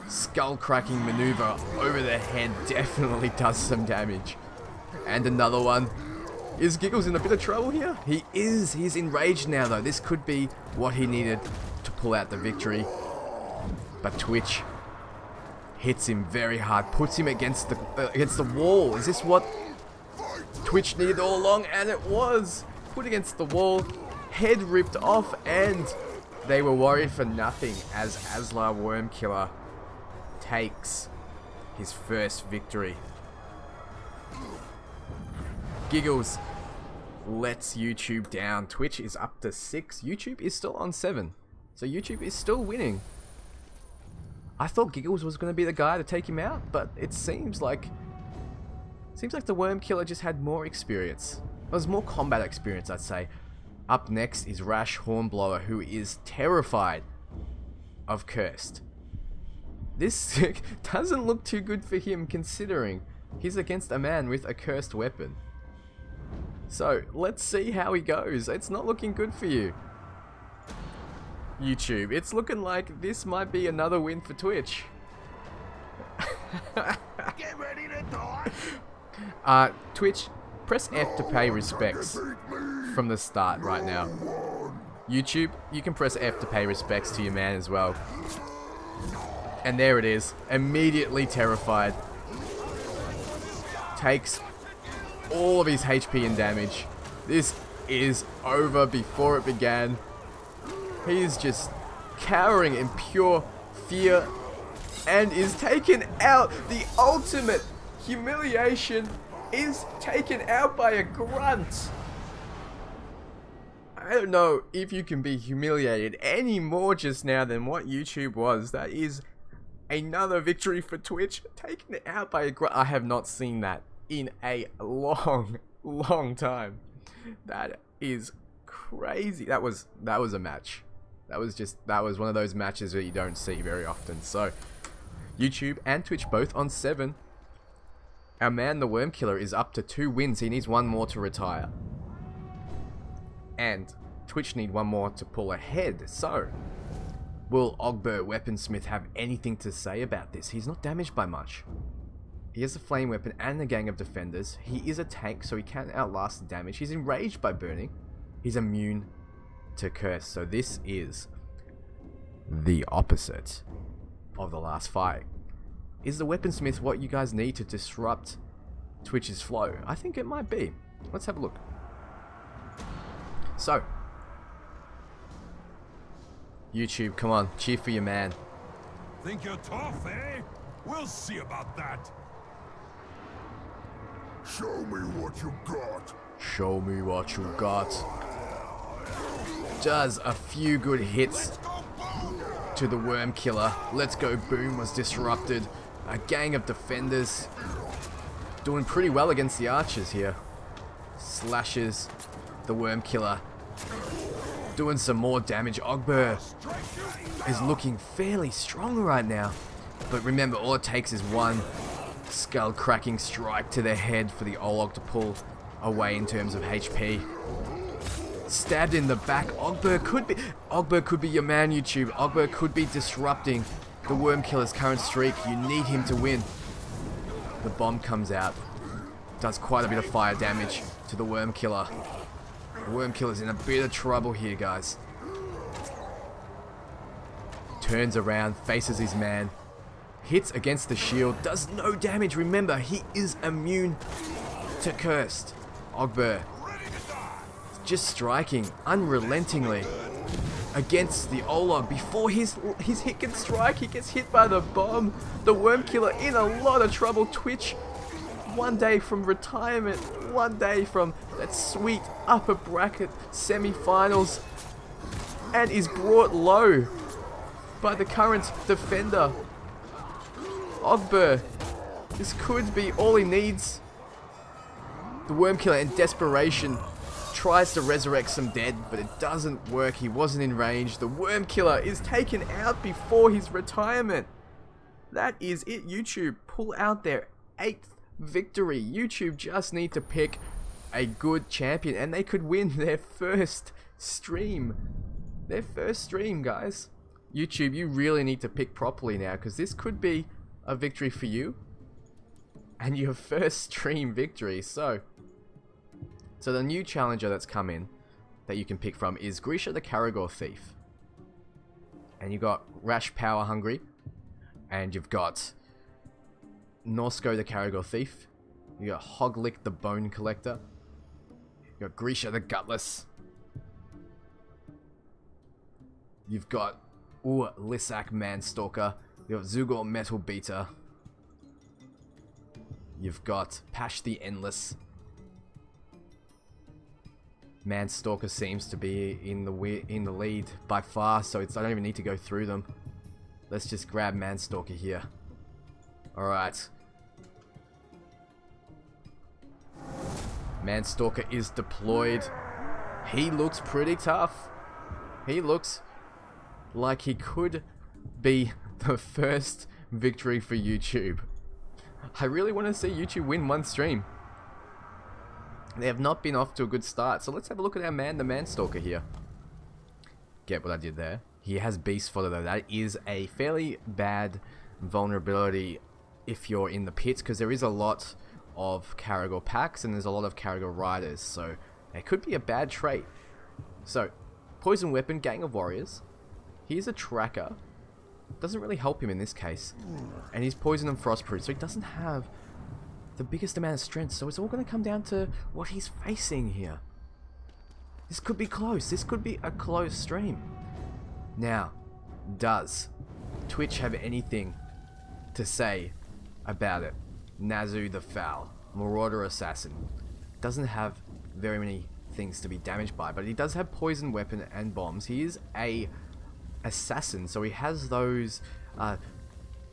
skull cracking maneuver over the head definitely does some damage. And another one. Is Giggles in a bit of trouble here? He is. He's enraged now though. This could be what he needed to pull out the victory. But Twitch hits him very hard. Puts him against the wall. Is this what Twitch needed all along? And it was. Put against the wall. Head ripped off. And they were worried for nothing as Aslar Wormkiller takes his first victory. Giggles lets YouTube down. Twitch is up to 6. YouTube is still on 7. So YouTube is still winning. I thought Giggles was going to be the guy to take him out, but it seems like the Worm Killer just had more experience. It was more combat experience, I'd say. Up next is Rash Hornblower, who is terrified of Cursed. This doesn't look too good for him considering he's against a man with a cursed weapon. So, let's see how he goes. It's not looking good for you. YouTube, it's looking like this might be another win for Twitch. Get ready to die. Twitch, press F to pay respects from the start right now. YouTube, you can press F to pay respects to your man as well. And there it is. Immediately terrified. Takes all of his HP and damage. This is over before it began. He's just cowering in pure fear and is taken out. The ultimate humiliation is taken out by a grunt. I don't know if you can be humiliated any more just now than what YouTube was. That is another victory for Twitch, taken out by a grunt. I have not seen that in a long time. That is crazy. That was a match. That was one of those matches that you don't see very often. So YouTube and Twitch both on 7. Our man the Worm Killer is up to 2 wins. He needs 1 more to retire. And Twitch need 1 more to pull ahead. So will Ogbert Weaponsmith have anything to say about this? He's not damaged by much. He has a flame weapon and a gang of defenders. He is a tank, so he can outlast the damage. He's enraged by burning. He's immune to curse. So this is the opposite of the last fight. Is the Weaponsmith what you guys need to disrupt Twitch's flow? I think it might be. Let's have a look. So, YouTube, come on, cheer for your man. Think you're tough, eh? We'll see about that. Show me what you got. Show me what you got. Does a few good hits to the Worm Killer. Let's Go Boom was disrupted. A gang of defenders doing pretty well against the archers here. Slashes the worm killer, doing some more damage. Ogbur is looking fairly strong right now, but remember, all it takes is one skull cracking strike to their head for the Olog to pull away in terms of HP. Stabbed in the back. Ogbur could be your man, YouTube. Ogbur could be disrupting the worm killer's current streak. You need him to win. The bomb comes out, does quite a bit of fire damage to the worm killer. The worm killer's in a bit of trouble here, guys. Turns around, faces his man, hits against the shield, does no damage. Remember, he is immune to Cursed. Ogbur just striking unrelentingly against the Olog. Before his hit can strike, he gets hit by the bomb. The worm killer in a lot of trouble. Twitch, one day from retirement, one day from that sweet upper bracket semifinals, and is brought low by the current defender. Ogbur, this could be all he needs. The worm killer in desperation tries to resurrect some dead, but it doesn't work. He wasn't in range. The worm killer is taken out before his retirement. That is it, YouTube. Pull out their 8th victory. YouTube just need to pick a good champion, and they could win their first stream. Their first stream, guys. YouTube, you really need to pick properly now, because this could be a victory for you and your first stream victory. So the new challenger that's come in that you can pick from is Grisha the Karagor Thief. And you've got Rash Power Hungry, and you've got Norsko the Karagor Thief, you got Hoglick the Bone Collector, you got Grisha the Gutless, you've got Lissak Manstalker, you've got Zugor Metal Beater, you've got Pash the Endless. Manstalker seems to be in the lead by far, so I don't even need to go through them. Let's just grab Manstalker here. Alright. Manstalker is deployed. He looks pretty tough. He looks like he could be the first victory for YouTube. I really want to see YouTube win one stream. They have not been off to a good start. So let's have a look at our man, the Manstalker here. Get what I did there. He has Beast Fodder though. That is a fairly bad vulnerability if you're in the pits, because there is a lot of Karagor packs and there's a lot of Karagor riders. So it could be a bad trait. So, Poison Weapon, Gang of Warriors. He's a tracker. Doesn't really help him in this case. And he's Poison and Frostproof, so he doesn't have the biggest amount of strength, so it's all going to come down to what he's facing here. This could be close. This could be a close stream. Now, does Twitch have anything to say about it? Nazu the Foul, Marauder Assassin. Doesn't have very many things to be damaged by, but he does have Poison Weapon and Bombs. He is a assassin, so he has those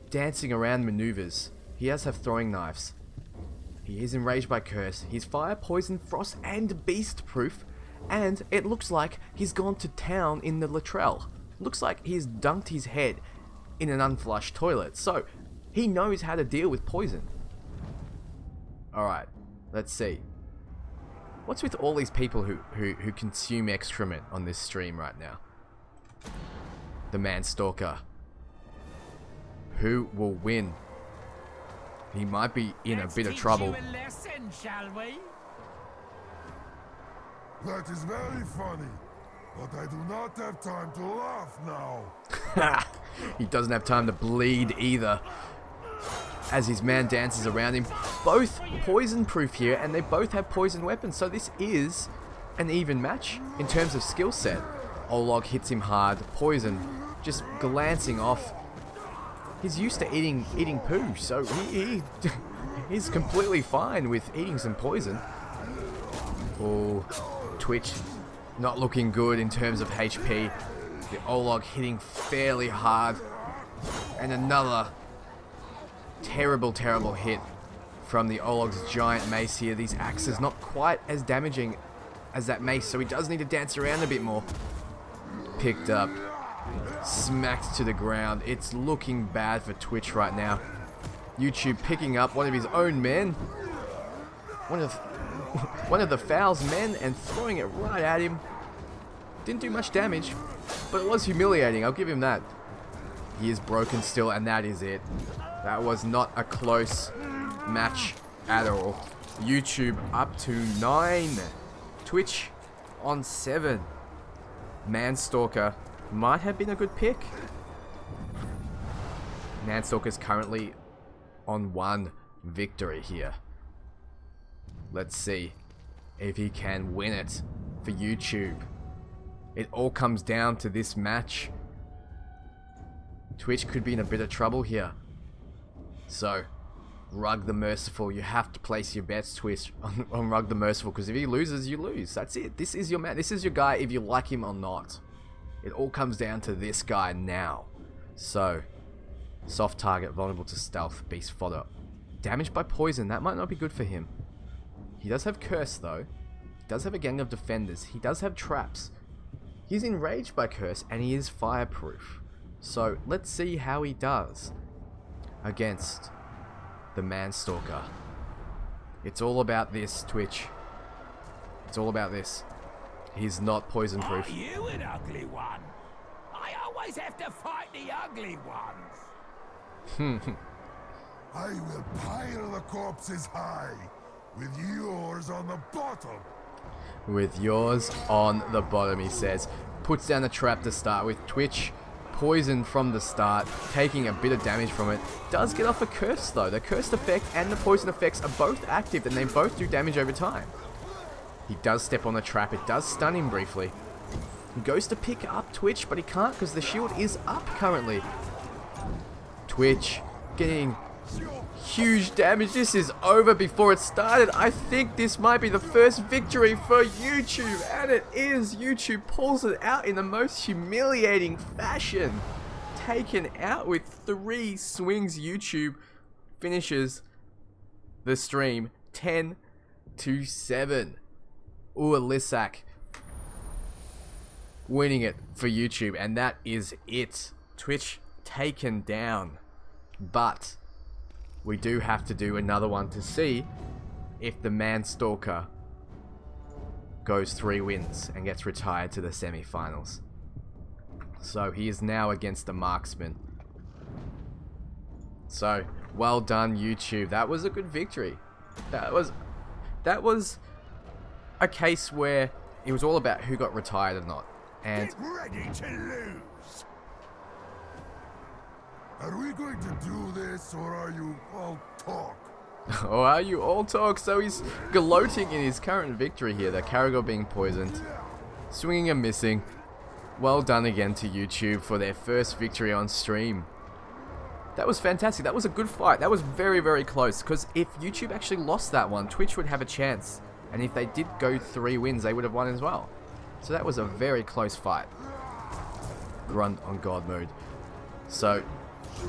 dancing around maneuvers. He does have throwing knives. He is enraged by Curse. He's Fire, Poison, Frost, and Beast Proof. And it looks like he's gone to town in the Latrell. Looks like he's dunked his head in an unflushed toilet. So, he knows how to deal with poison. Alright, let's see. What's with all these people who consume excrement on this stream right now? The Manstalker. Who will win? He might be in a bit of trouble. Let's teach you a lesson, shall we? That is very funny, but I do not have time to laugh now. He doesn't have time to bleed either, as his man dances around him. Both poison proof here, and they both have poison weapons, so this is an even match in terms of skill set. Olog hits him hard, poison just glancing off. He's used to eating poo, so he's completely fine with eating some poison. Oh, Twitch not looking good in terms of HP. The Olog hitting fairly hard. And another Terrible, terrible hit from the Olog's giant mace here. These axes not quite as damaging as that mace, so he does need to dance around a bit more. Picked up. Smacked to the ground. It's looking bad for Twitch right now. YouTube picking up one of his own men. One of the Fowl's men and throwing it right at him. Didn't do much damage, but it was humiliating. I'll give him that. He is broken still, and that is it. That was not a close match at all. YouTube up to 9. Twitch on 7. Manstalker might have been a good pick. Manstalker's currently on 1 victory here. Let's see if he can win it for YouTube. It all comes down to this match. Twitch could be in a bit of trouble here. So, Rug the Merciful, you have to place your bets, Twitch, on Rug the Merciful, because if he loses, you lose. That's it. This is your man. This is your guy, if you like him or not. It all comes down to this guy now. So, soft target, vulnerable to stealth, beast fodder. Damaged by poison, that might not be good for him. He does have curse though. He does have a gang of defenders. He does have traps. He's enraged by curse and he is fireproof. So, let's see how he does against the Manstalker. It's all about this, Twitch. It's all about this. He's not poison proof. Are you an ugly one? I always have to fight the ugly ones. I will pile the corpses high, with yours on the bottom. With yours on the bottom, he says. Puts down a trap to start with. Twitch, poison from the start, taking a bit of damage from it. Does get off a curse though. The cursed effect and the poison effects are both active and they both do damage over time. He does step on the trap. It does stun him briefly. He goes to pick up Twitch, but he can't because the shield is up currently. Twitch getting huge damage. This is over before it started. I think this might be the first victory for YouTube, and it is. YouTube pulls it out in the most humiliating fashion. Taken out with 3 swings. YouTube finishes the stream 10-7. Lisak winning it for YouTube, and that is it. Twitch taken down, but we do have to do another one to see if the Manstalker goes 3 wins and gets retired to the semifinals. So he is now against the Marksman. So well done, YouTube. That was a good victory. That was a case where it was all about who got retired or not. And Get ready to lose. Are we going to do this, or are you all talk? or are you all talk? So he's gloating in his current victory here. The Caragor being poisoned, swinging and missing. Well done again to YouTube for their first victory on stream. That was fantastic. That was a good fight. That was very, very close. Because if YouTube actually lost that one, Twitch would have a chance. And if they did go 3 wins, they would have won as well. So that was a very close fight. Grunt on God mode. So,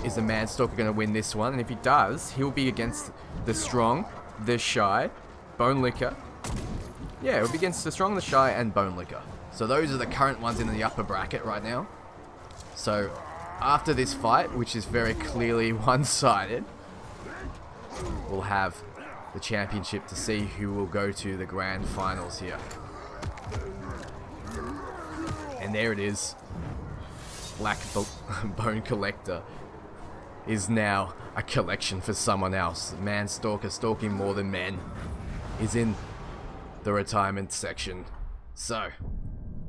is the Manstalker going to win this one? And if he does, he'll be against the Strong, the Shy, Bone Licker. Yeah, he'll be against the Strong, the Shy, and Bone Licker. So those are the current ones in the upper bracket right now. So, after this fight, which is very clearly one-sided, we'll have the championship to see who will go to the grand finals here. And there it is. Black Bone Collector is now a collection for someone else. Manstalker, stalking more than men, is in the retirement section. So,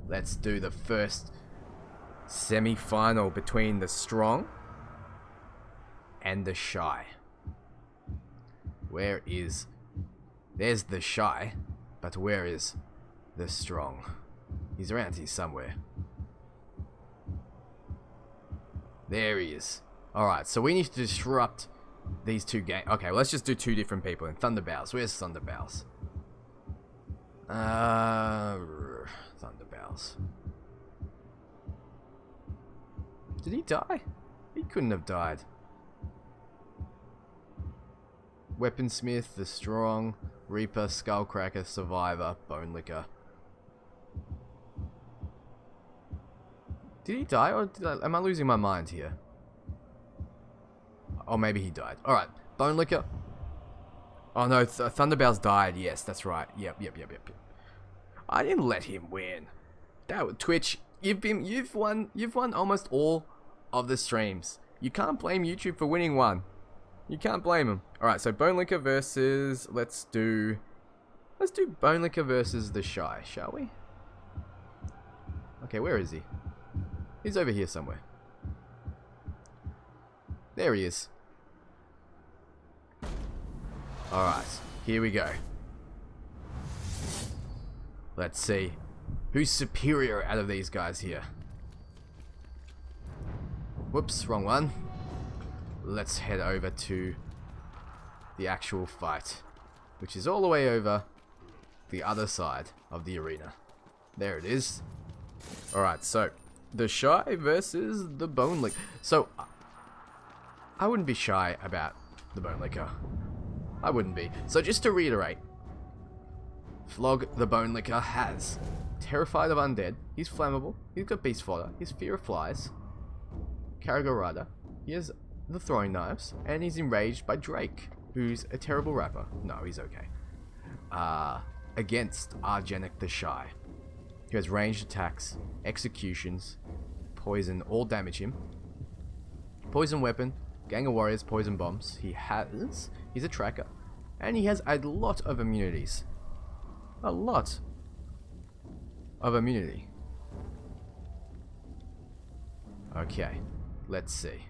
let's do the first semi-final between the Strong and the Shy. Where is... There's the Shy, but where is the Strong? He's around here somewhere. There he is. Alright, so we need to disrupt these 2 games. Okay, well, let's just do 2 different people. And Thunder Boughs. Where's Thunder Boughs? Thunder Boughs. Did he die? He couldn't have died. Weaponsmith, the Strong, Reaper, Skullcracker, Survivor, Bone Licker. Did he die, or am I losing my mind here? Oh, maybe he died. Alright, Bone Licker. Oh no, Thunderbow's died. Yes, that's right. Yep. I didn't let him win. Twitch, you've won almost all of the streams. You can't blame YouTube for winning one. You can't blame him. Alright, so Bone Licker versus, let's do Bone Licker versus the Shy, shall we? Okay, where is he? He's over here somewhere. There he is. Alright, here we go. Let's see who's superior out of these guys here. Whoops, wrong one. Let's head over to the actual fight, which is all the way over the other side of the arena. There it is. Alright, so the Shy versus the Bone Licker. So I wouldn't be shy about the Bone Licker. I wouldn't be. So just to reiterate, Flog the Bone Licker has Terrified of Undead, he's flammable, he's got Beast Fodder, he's Fear of Flies, Caragor Rider, he has the Throwing Knives, and he's enraged by Drake, who's a terrible rapper. No, he's okay. Against Ar-Janek the Shy, who has ranged attacks, executions, poison, all damage him, poison weapon, gang of warriors, poison bombs. He's a tracker, and he has a lot of immunities. A lot of immunity. Okay, let's see.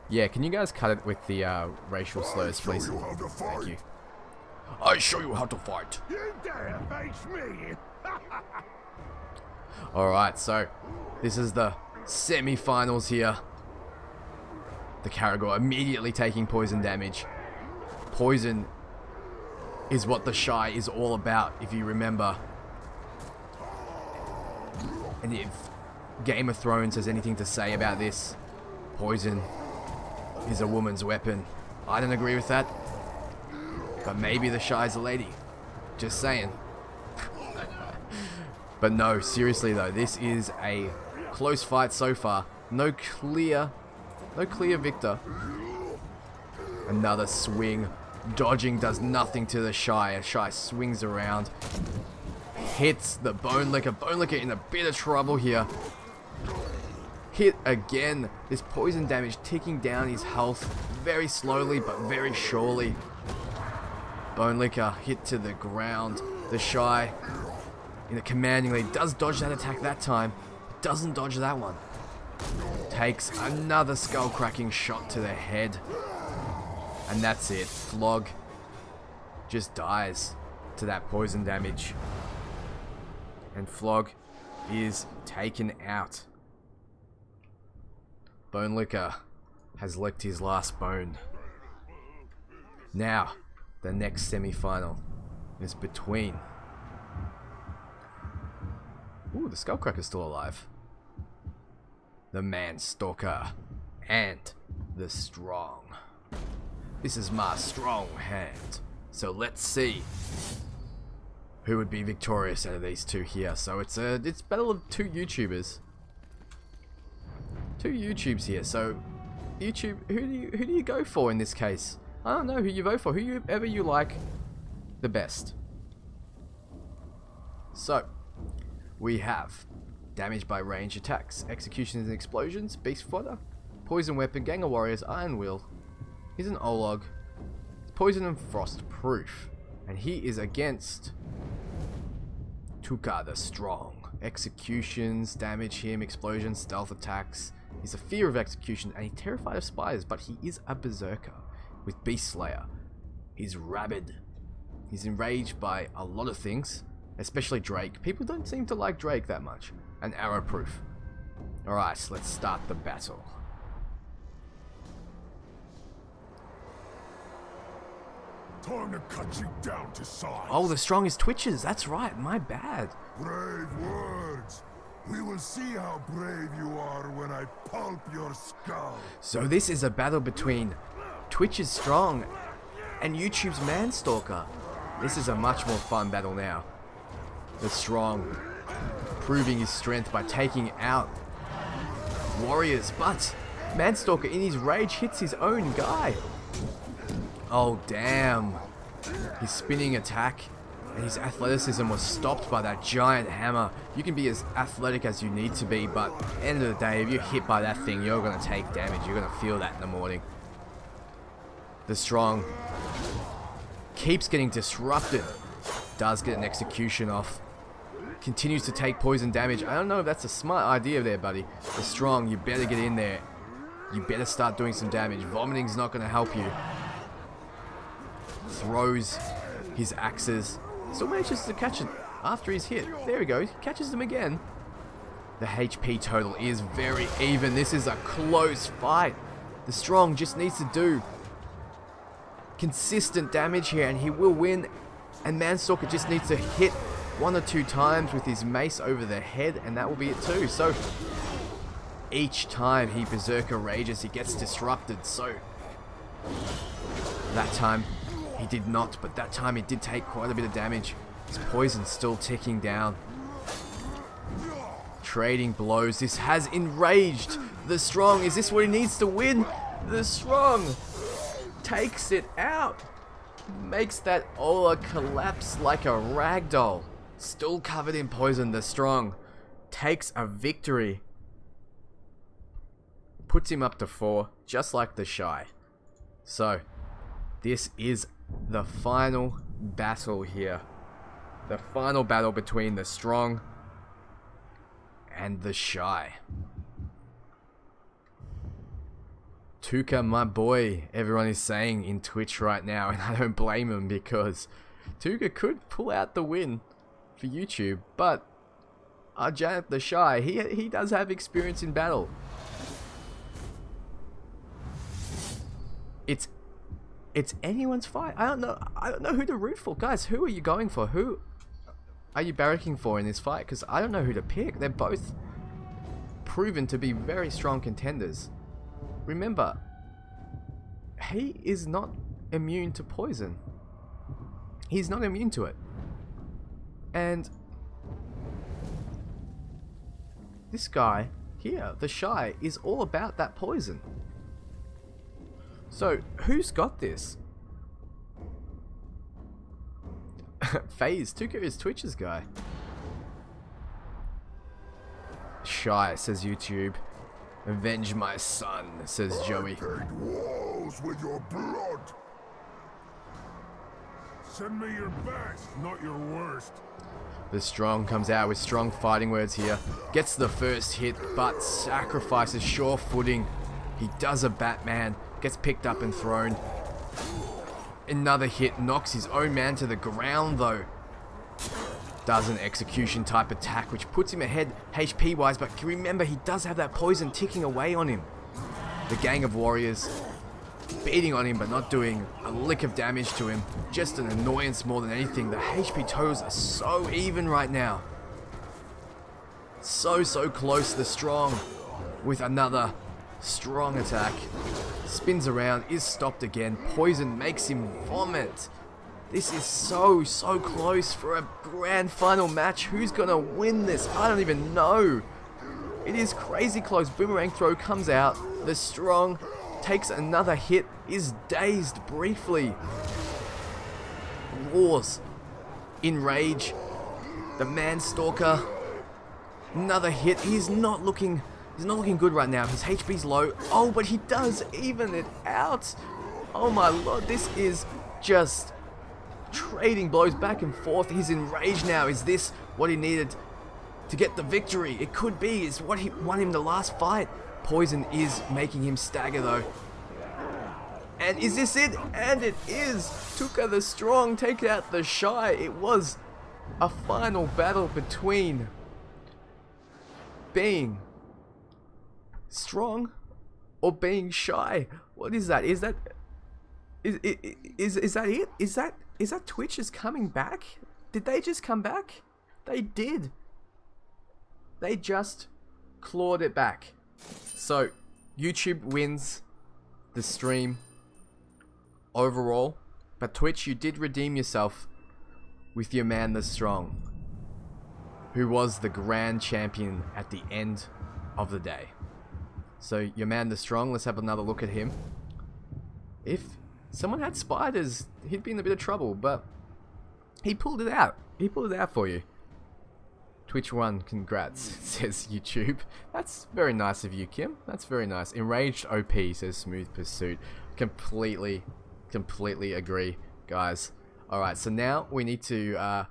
Yeah, can you guys cut it with the racial slurs, please? Thank you. I show you how to fight. You dare face me? Alright, so this is the semi-finals here. The Caragor immediately taking poison damage. Poison is what the Shy is all about, if you remember. And if Game of Thrones has anything to say about this, poison is a woman's weapon. I don't agree with that, but maybe the Shy's a lady. Just saying. But no, seriously though, this is a close fight so far. No clear victor. Another swing. Dodging does nothing to the Shy. A Shy swings around. Hits the Bone Licker. Bone Licker in a bit of trouble here. Hit again. This poison damage ticking down his health very slowly but very surely. Bone Licker hit to the ground. The Shy in a commanding lead. Does dodge that attack that time. Doesn't dodge that one. Takes another skull cracking shot to the head. And that's it. Flog just dies to that poison damage. And Flog is taken out. Bone Licker has licked his last bone. Now, the next semi-final is between... Ooh, the Skullcracker's still alive. The Man-Stalker and the Strong. This is my strong hand. So let's see who would be victorious out of these two here. So it's battle of two YouTubers. Two YouTubes here. So YouTube, who do you go for in this case? I don't know who you vote for. Whoever you like the best. So we have damage by range attacks, executions and explosions, beast fodder, poison weapon, gang of warriors, iron will. He's an Olog, poison and frost proof, and he is against Tuka the Strong. Executions, damage him, explosions, stealth attacks. He's a fear of execution and he's terrified of spiders, but he is a berserker with Beast Slayer. He's rabid. He's enraged by a lot of things, especially Drake. People don't seem to like Drake that much. And arrow proof. Alright, let's start the battle. Time to cut you down to size. Oh, the Strong is Twitches. That's right. My bad. Brave words. We will see how brave you are when I pulp your skull. So this is a battle between Twitch's Strong and YouTube's Manstalker. This is a much more fun battle now. The Strong proving his strength by taking out warriors, but Manstalker in his rage hits his own guy. Oh damn. His spinning attack and his athleticism was stopped by that giant hammer. You can be as athletic as you need to be, but at the end of the day, if you're hit by that thing, you're going to take damage. You're going to feel that in the morning. The Strong keeps getting disrupted. Does get an execution off. Continues to take poison damage. I don't know if that's a smart idea there, buddy. The Strong, you better get in there. You better start doing some damage. Vomiting's not going to help you. Throws his axes. Still manages to catch it after he's hit. There he goes. Catches them again. The HP total is very even. This is a close fight. The Strong just needs to do consistent damage here and he will win. And Manstalker just needs to hit 1 or 2 times with his mace over the head and that will be it too. So each time he Berserker rages, he gets disrupted. So that time he did not, but that time he did take quite a bit of damage. His poison's still ticking down. Trading blows. This has enraged the Strong. Is this what he needs to win? The Strong takes it out. Makes that Ola collapse like a ragdoll. Still covered in poison. The Strong takes a victory. Puts him up to 4, just like the Shy. So, this is the final battle here. The final battle between the Strong and the Shy. Tuka, my boy, everyone is saying in Twitch right now, and I don't blame him because Tuka could pull out the win for YouTube, but Ar-Janek the Shy, he does have experience in battle. It's anyone's fight. I don't know who to root for. Guys, who are you going for? Who are you barracking for in this fight? Because I don't know who to pick. They're both proven to be very strong contenders. Remember, he is not immune to poison. He's not immune to it. And this guy here, the Shy, is all about that poison. So, who's got this? FaZe, Tuka is Twitch's guy. Shy, says YouTube. Avenge my son, says Joey. Paint walls with your blood. Send me your best, not your worst. The Strong comes out with strong fighting words here. Gets the first hit, but sacrifices sure footing. He does a Batman. Gets picked up and thrown. Another hit knocks his own man to the ground though. Does an execution type attack which puts him ahead HP wise, but remember he does have that poison ticking away on him. The gang of warriors beating on him but not doing a lick of damage to him. Just an annoyance more than anything. The HP totals are so even right now. So close. The Strong with another strong attack. Spins around, is stopped again. Poison makes him vomit. This is so close for a grand final match. Who's gonna win this? I don't even know. It is crazy close. Boomerang throw comes out. The Strong takes another hit, is dazed briefly. Roars in rage. The Manstalker. Another hit. He's not looking good right now. His HP's low. Oh, but he does even it out. Oh my lord, this is just trading blows back and forth. He's enraged now. Is this what he needed to get the victory? It could be. It's what he won him the last fight. Poison is making him stagger though. And is this it? And it is. Tuka the Strong take out the Shy. It was a final battle between being strong or being shy. What is that? Is that it? Is that Twitch is coming back? Did they just come back? They did. They just clawed it back. So, YouTube wins the stream overall. But Twitch, you did redeem yourself with your man the Strong, who was the grand champion at the end of the day. So, your man the Strong, let's have another look at him. If someone had spiders, he'd be in a bit of trouble, but he pulled it out. He pulled it out for you. Twitch won, congrats, says YouTube. That's very nice of you, Kim. That's very nice. Enraged OP, says Smooth Pursuit. Completely agree, guys. Alright, so now we need to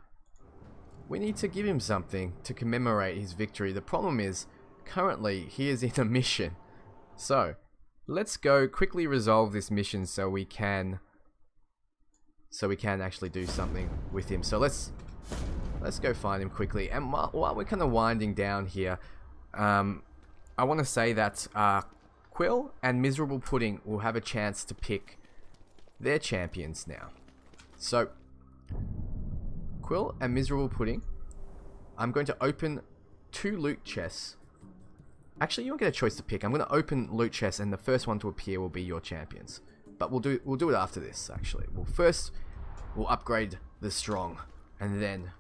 give him something to commemorate his victory. The problem is, currently, he is in a mission. So, let's go quickly resolve this mission so we can actually do something with him. So let's go find him quickly. And while we're kind of winding down here, I want to say that Quill and Miserable Pudding will have a chance to pick their champions now. So, Quill and Miserable Pudding, I'm going to open 2 loot chests. Actually, you don't get a choice to pick. I'm going to open loot chests, and the first one to appear will be your champions. But we'll do it after this, actually. We'll upgrade the Strong, and then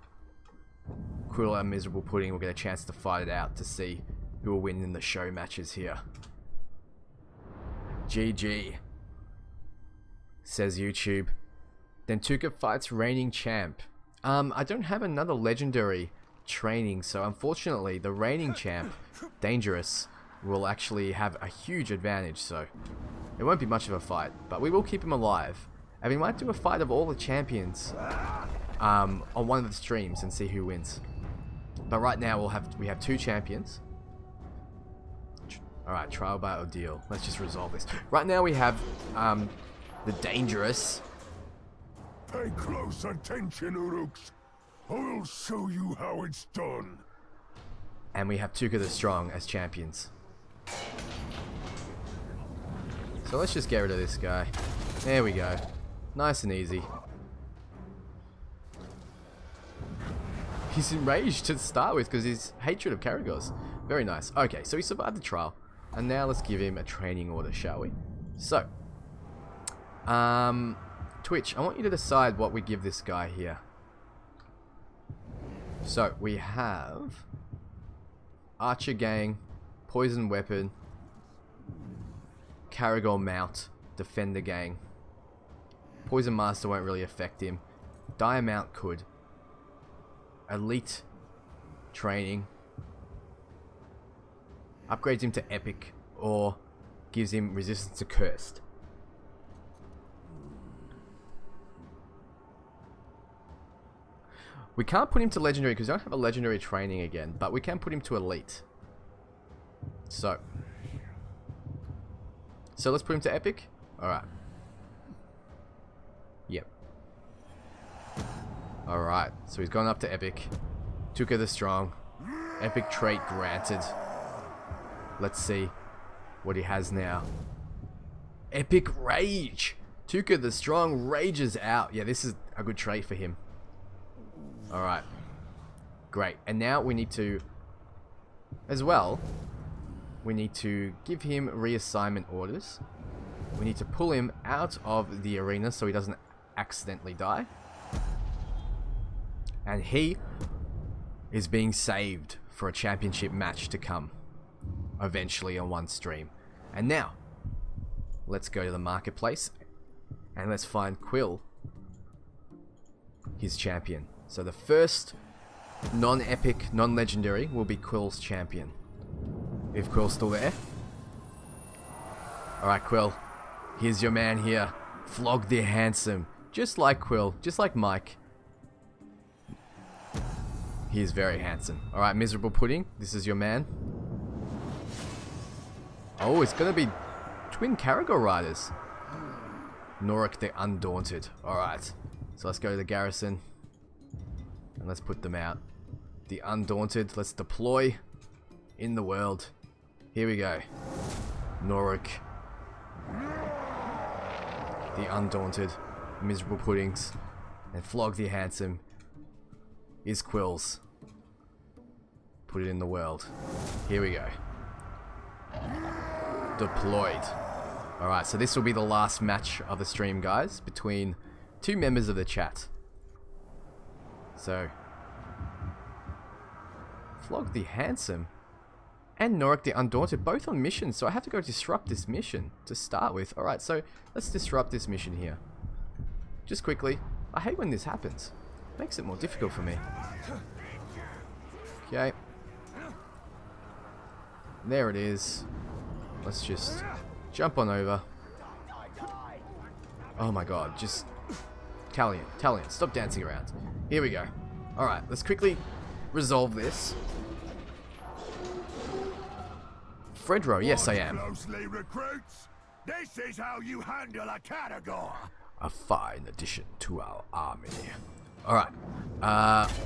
Quill and Miserable Pudding will get a chance to fight it out to see who will win in the show matches here. GG, says YouTube. Then Tuka fights reigning champ. I don't have another legendary training, so unfortunately the reigning champ, Dangerous, will actually have a huge advantage, so it won't be much of a fight, but we will keep him alive. And we might do a fight of all the champions on one of the streams and see who wins. But right now we have 2 champions. Alright, trial by ordeal. Let's just resolve this. Right now we have the Dangerous. Pay close attention, Uruks. I'll show you how it's done. And we have Tuka the Strong as champions. So let's just get rid of this guy. There we go. Nice and easy. He's enraged to start with because his hatred of Karagos. Very nice. Okay, so he survived the trial. And now let's give him a training order, shall we? So, Twitch, I want you to decide what we give this guy here. So, we have Archer Gang, Poison Weapon, Karagol Mount, Defender Gang. Poison Master won't really affect him. Dire Mount could. Elite Training. Upgrades him to Epic, or gives him Resistance to Cursed. We can't put him to Legendary because we don't have a Legendary training again, but we can put him to Elite. So let's put him to Epic. Alright. Yep. Alright, so he's gone up to Epic. Tuka the Strong. Epic trait granted. Let's see what he has now. Epic Rage! Tuka the Strong rages out. Yeah, this is a good trait for him. Alright. Great. And now we need to, as well, we need to give him reassignment orders. We need to pull him out of the arena so he doesn't accidentally die. And he is being saved for a championship match to come. Eventually on one stream. And now, let's go to the marketplace. And let's find Quill, his champion. So the first non-epic, non-legendary will be Quill's champion. If Quill's still there. Alright, Quill. Here's your man here. Flog the Handsome. Just like Quill. Just like Mike. He is very handsome. Alright, Miserable Pudding. This is your man. Oh, it's gonna be twin Karagor riders. Uruk the Undaunted. Alright. So let's go to the garrison. And let's put them out. The Undaunted. Let's deploy in the world. Here we go. Uruk. The Undaunted. Miserable Puddings. And Flog the Handsome is Quill's put it in the world. Here we go. Deployed. Alright, so this will be the last match of the stream, guys, between two members of the chat. So, Flog the Handsome and Uruk the Undaunted, both on missions, so I have to go disrupt this mission to start with. Alright, so let's disrupt this mission here. Just quickly, I hate when this happens. Makes it more difficult for me. Okay. There it is. Let's just jump on over. Oh my god, just... Talion, stop dancing around. Here we go. Alright, let's quickly resolve this. Fredro, yes I am. Closely, recruits. This is how you handle a category. A fine addition to our army. Alright,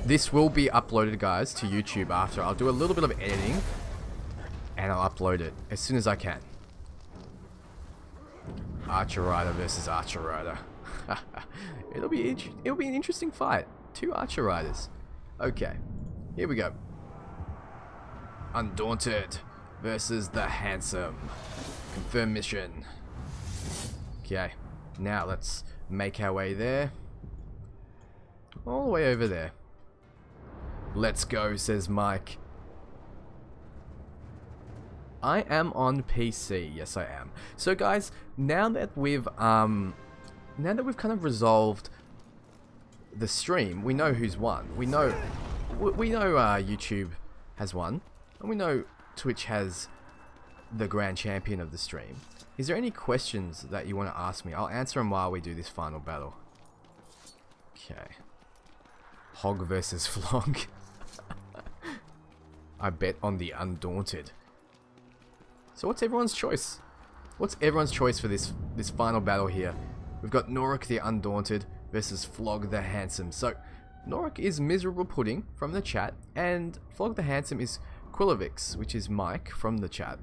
this will be uploaded, guys, to YouTube after. I'll do a little bit of editing, and I'll upload it as soon as I can. Archer Rider versus Archer Rider. It'll be an interesting fight. Two Archer Riders. Okay, here we go. Undaunted versus the Handsome. Confirm mission. Okay, now let's make our way there. All the way over there. Let's go, says Mike. I am on PC. Yes, I am. So, guys, now that we've kind of resolved the stream, we know who's won. We know YouTube has won, and we know Twitch has the grand champion of the stream. Is there any questions that you want to ask me? I'll answer them while we do this final battle. Okay. Hog versus Flog. I bet on the Undaunted. So what's everyone's choice? What's everyone's choice for this final battle here? We've got Uruk the Undaunted versus Flog the Handsome. So Uruk is Miserable Pudding from the chat, and Flog the Handsome is Quillavix, which is Mike from the chat.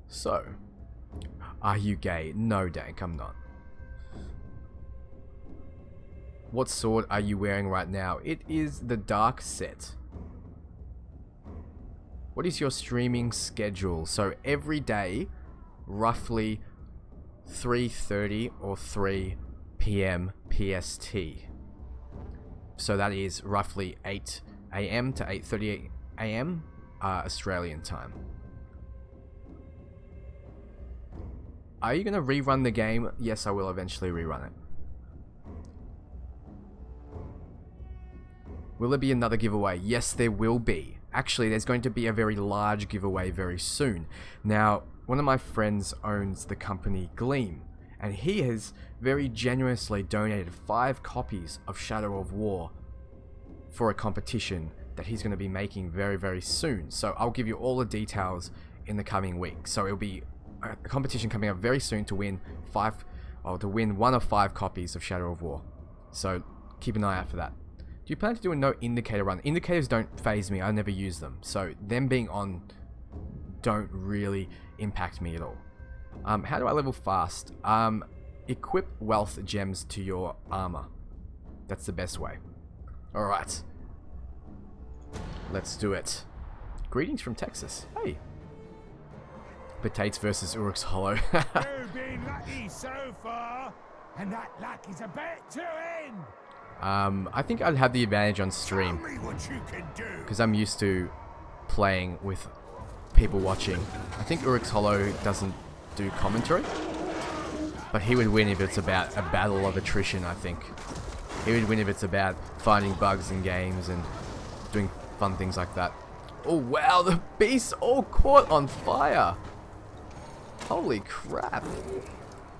So, are you gay? No, Dank, I'm not. What sword are you wearing right now? It is the Dark Set. What is your streaming schedule? So every day, roughly 3:30 or 3 PM PST. So that is roughly 8 AM to 8:30 AM Australian time. Are you going to rerun the game? Yes, I will eventually rerun it. Will there be another giveaway? Yes, there will be. Actually, there's going to be a very large giveaway very soon. Now, one of my friends owns the company Gleam, and he has very generously donated 5 copies of Shadow of War for a competition that he's going to be making very, very soon. So I'll give you all the details in the coming week. So it'll be a competition coming up very soon to win one of 5 copies of Shadow of War. So keep an eye out for that. Do you plan to do a no indicator run? Indicators don't phase me. I never use them. So them being on don't really impact me at all. How do I level fast? Equip wealth gems to your armor. That's the best way. Alright. Let's do it. Greetings from Texas. Hey. Potatoes versus Uruk's Hollow. You've been lucky so far, and that luck is about to end. I think I'd have the advantage on stream, Tell me what you can do. because I'm used to playing with people watching. I think Uruk's Hollow doesn't do commentary, but he would win if it's about a battle of attrition, I think. He would win if it's about finding bugs in games and doing fun things like that. Oh wow, the beasts all caught on fire! Holy crap.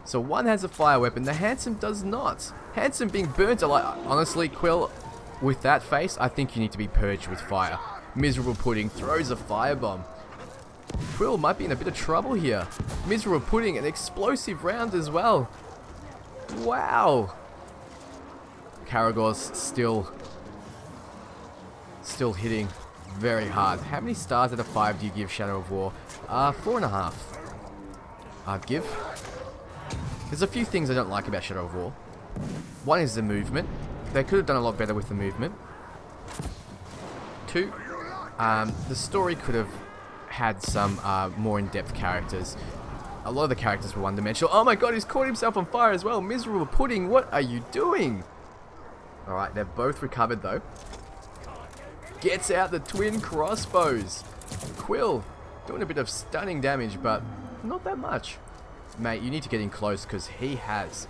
So one has a fire weapon, the Handsome does not. Handsome being burnt alive. Honestly, Quill, with that face, I think you need to be purged with fire. Miserable Pudding throws a firebomb. Quill might be in a bit of trouble here. Miserable Pudding, an explosive round as well. Wow. Karagor's still hitting very hard. How many stars out of 5 do you give Shadow of War? 4.5. I'd give. There's a few things I don't like about Shadow of War. One is the movement. They could have done a lot better with the movement. 2. The story could have had some more in-depth characters. A lot of the characters were one-dimensional. Oh my god, he's caught himself on fire as well. Miserable Pudding, what are you doing? Alright, they're both recovered though. Gets out the twin crossbows. Quill doing a bit of stunning damage, but not that much. Mate, you need to get in close because he has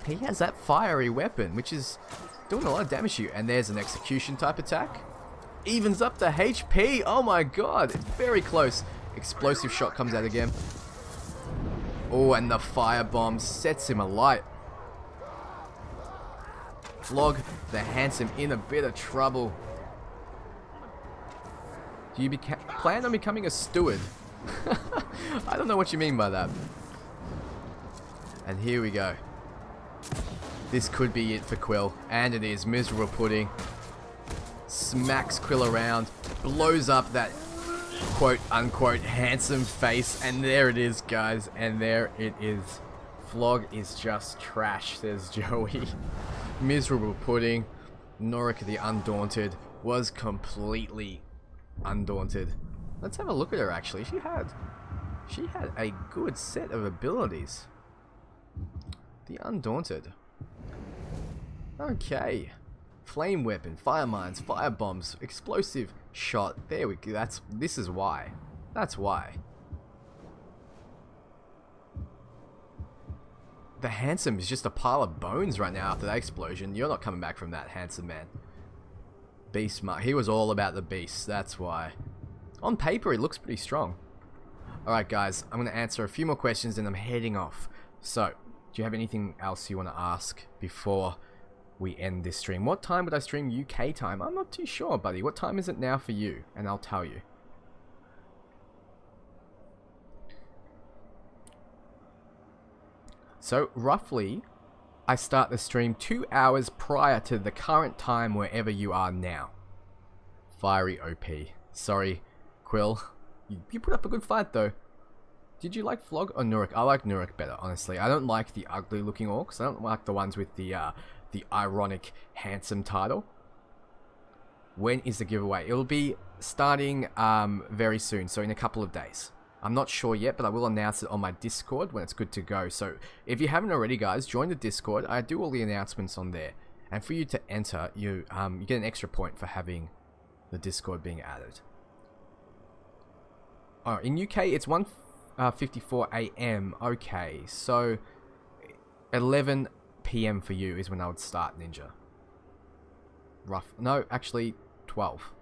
that fiery weapon, which is doing a lot of damage to you. And there's an execution type attack. Evens up the HP. Oh my god, it's very close. Explosive shot comes out again. Oh, and the firebomb sets him alight. Flog the Handsome in a bit of trouble. Do you plan on becoming a steward? I don't know what you mean by that. And here we go. This could be it for Quill. And it is. Miserable Pudding smacks Quill around. Blows up that quote-unquote handsome face. And there it is, guys. And there it is. Flog is just trash, says Joey. Miserable Pudding. Uruk the Undaunted was completely undaunted. Let's have a look at her actually. She had a good set of abilities. The Undaunted. Okay. Flame weapon, fire mines, fire bombs, explosive shot. There we go. This is why. That's why. The Handsome is just a pile of bones right now after that explosion. You're not coming back from that, Handsome man. Beast Mark. He was all about the beast. That's why. On paper, he looks pretty strong. Alright, guys. I'm going to answer a few more questions and I'm heading off. So, do you have anything else you want to ask before we end this stream? What time would I stream UK time? I'm not too sure, buddy. What time is it now for you? And I'll tell you. So, roughly, I start the stream 2 hours prior to the current time wherever you are now. Fiery OP. Sorry, Quill. You put up a good fight, though. Did you like Flog or Uruk? I like Uruk better, honestly. I don't like the ugly looking orcs. I don't like the ones with the ironic handsome title. When is the giveaway? It'll be starting very soon, so in a couple of days. I'm not sure yet, but I will announce it on my Discord when it's good to go. So if you haven't already, guys, join the Discord. I do all the announcements on there. And for you to enter, you get an extra point for having the Discord being added. Oh, in UK, it's 1:54 AM. Okay, so 11 PM for you is when I would start Ninja. Rough. No, actually 12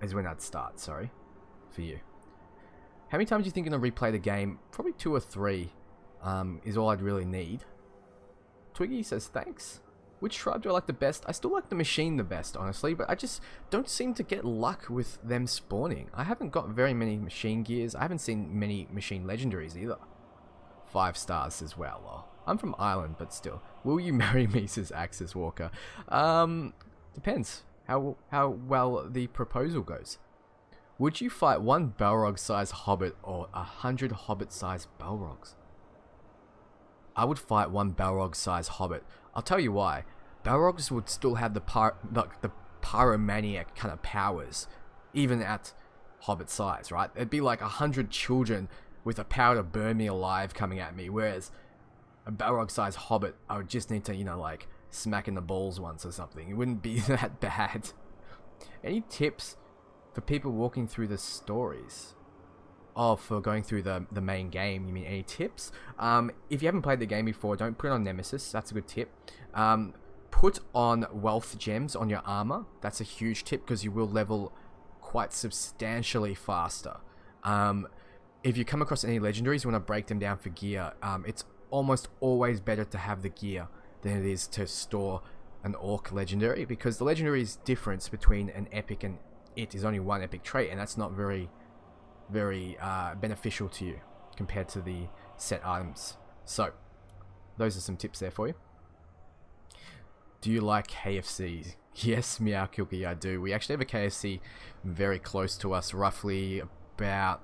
is when I'd start, sorry, for you. How many times do you think I'm going to replay the game? Probably 2 or 3 is all I'd really need. Twiggy says thanks. Which tribe do I like the best? I still like the machine the best, honestly, but I just don't seem to get luck with them spawning. I haven't got very many machine gears. I haven't seen many machine legendaries either. 5 stars as well. Oh, I'm from Ireland, but still. Will you marry me, says Axis Walker? Depends how well the proposal goes. Would you fight 1 Balrog-sized hobbit or 100 hobbit-sized Balrogs? I would fight 1 Balrog-sized hobbit. I'll tell you why. Balrogs would still have the pyromaniac kind of powers, even at hobbit size, right? It'd be like 100 children with a power to burn me alive coming at me, whereas a Balrog-sized hobbit, I would just need to, like, smack in the balls once or something. It wouldn't be that bad. Any tips for people walking through the stories? Oh, for going through the main game, you mean any tips? If you haven't played the game before, don't put it on Nemesis. That's a good tip. Put on wealth gems on your armor. That's a huge tip because you will level quite substantially faster. If you come across any legendaries, you want to break them down for gear. It's almost always better to have the gear than it is to store an orc legendary, because the legendary's difference between an epic and it is only 1 epic trait, and that's not very beneficial to you compared to the set items. So those are some tips there for you. Do you like KFC? Yes, Meow Kilky, I do. We actually have a KFC very close to us, roughly about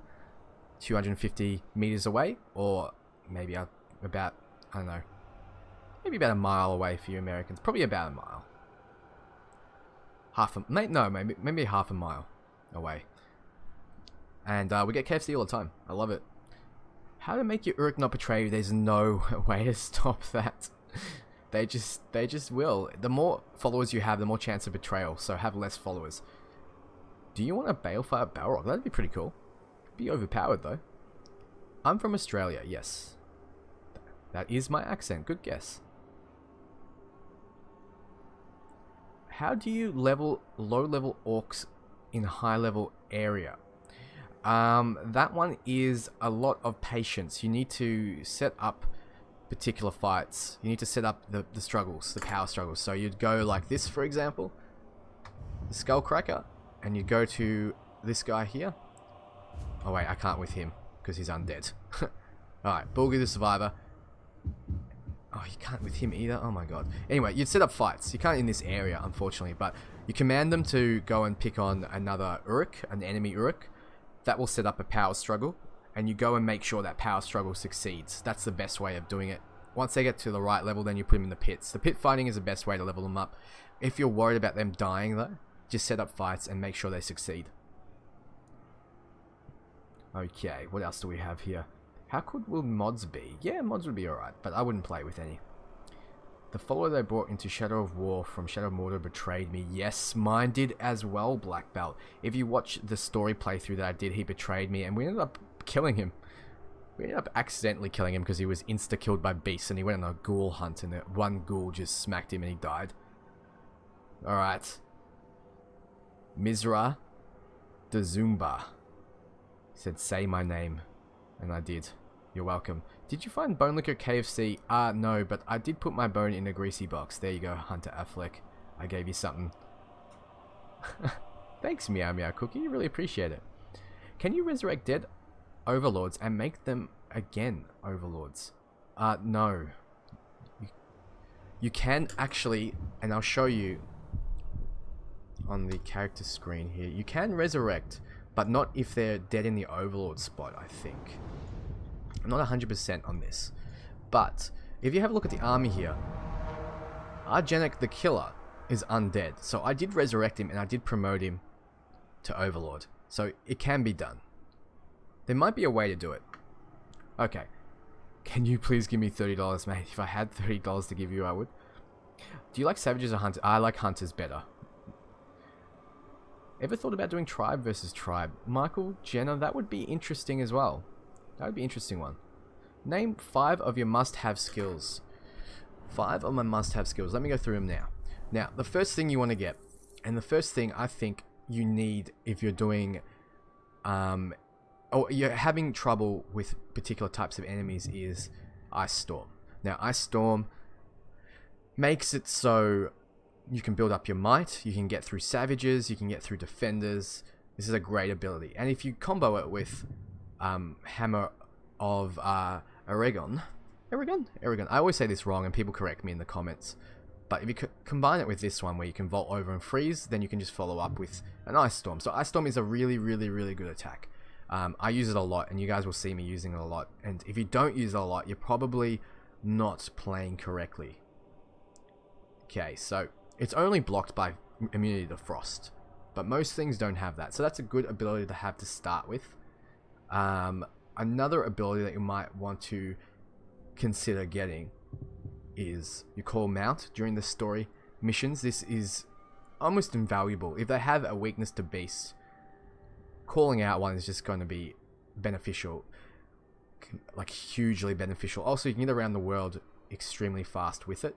250 meters away, or maybe about, I don't know, maybe about a mile away for you Americans. Probably about a mile. maybe half a mile away. And we get KFC all the time. I love it. How to make your Uruk not betray you? There's no way to stop that. They just will. The more followers you have, the more chance of betrayal. So have less followers. Do you want a balefire Balrog? That'd be pretty cool. Be overpowered though. I'm from Australia. Yes. That is my accent. Good guess. How do you level low-level orcs in high-level area? That one is a lot of patience. You need to set up particular fights. You need to set up the struggles, the power struggles. So you'd go like this, for example, the Skullcracker, and you'd go to this guy here. Oh wait, I can't with him because he's undead. Alright, Bulgy the Survivor. Oh, you can't with him either? Oh my god. Anyway, you'd set up fights. You can't in this area, unfortunately, but you command them to go and pick on another Uruk, an enemy Uruk. That will set up a power struggle, and you go and make sure that power struggle succeeds. That's the best way of doing it. Once they get to the right level, then you put them in the pits. The pit fighting is the best way to level them up. If you're worried about them dying, though, just set up fights and make sure they succeed. Okay, what else do we have here? How good will mods be? Yeah, mods would be alright, but I wouldn't play with any. The follower they brought into Shadow of War from Shadow of Mordor betrayed me. Yes, mine did as well, Black Belt. If you watch the story playthrough that I did, he betrayed me, and we ended up killing him. We ended up accidentally killing him because he was insta-killed by beasts, and he went on a ghoul hunt, and one ghoul just smacked him and he died. Alright. Mizra de Zumba said, say my name. And I did. You're welcome. Did you find Bone Licker KFC? No, but I did put my bone in a greasy box. There you go, Hunter Affleck. I gave you something. Thanks, Meow Meow Cookie. You really appreciate it. Can you resurrect dead overlords and make them again overlords? No. You can actually, and I'll show you on the character screen here. You can resurrect, but not if they're dead in the overlord spot, I think. I'm not 100% on this, but if you have a look at the army here, Ar-Janek the Killer is undead, so I did resurrect him and I did promote him to Overlord, so it can be done. There might be a way to do it. Okay, can you please give me $30, mate? If I had $30 to give you, I would. Do you like Savages or Hunters? I like Hunters better. Ever thought about doing tribe versus tribe? Michael, Jenna, that would be interesting as well. That would be an interesting one. Name 5 of your must-have skills. 5 of my must-have skills. Let me go through them now. Now, the first thing you want to get, and the first thing I think you need if you're doing, or you're having trouble with particular types of enemies, is Ice Storm. Now, Ice Storm makes it so you can build up your might, you can get through savages, you can get through defenders. This is a great ability. And if you combo it with Hammer of Aragon. I always say this wrong and people correct me in the comments. But if you combine it with this one where you can vault over and freeze, then you can just follow up with an Ice Storm. So Ice Storm is a really, really, really good attack. I use it a lot and you guys will see me using it a lot. And if you don't use it a lot, you're probably not playing correctly. Okay, so it's only blocked by immunity to frost. But most things don't have that. So that's a good ability to have to start with. Another ability that you might want to consider getting is you call Mount during the story missions. This is almost invaluable. If they have a weakness to beasts, calling out one is just going to be beneficial, like hugely beneficial. Also, you can get around the world extremely fast with it.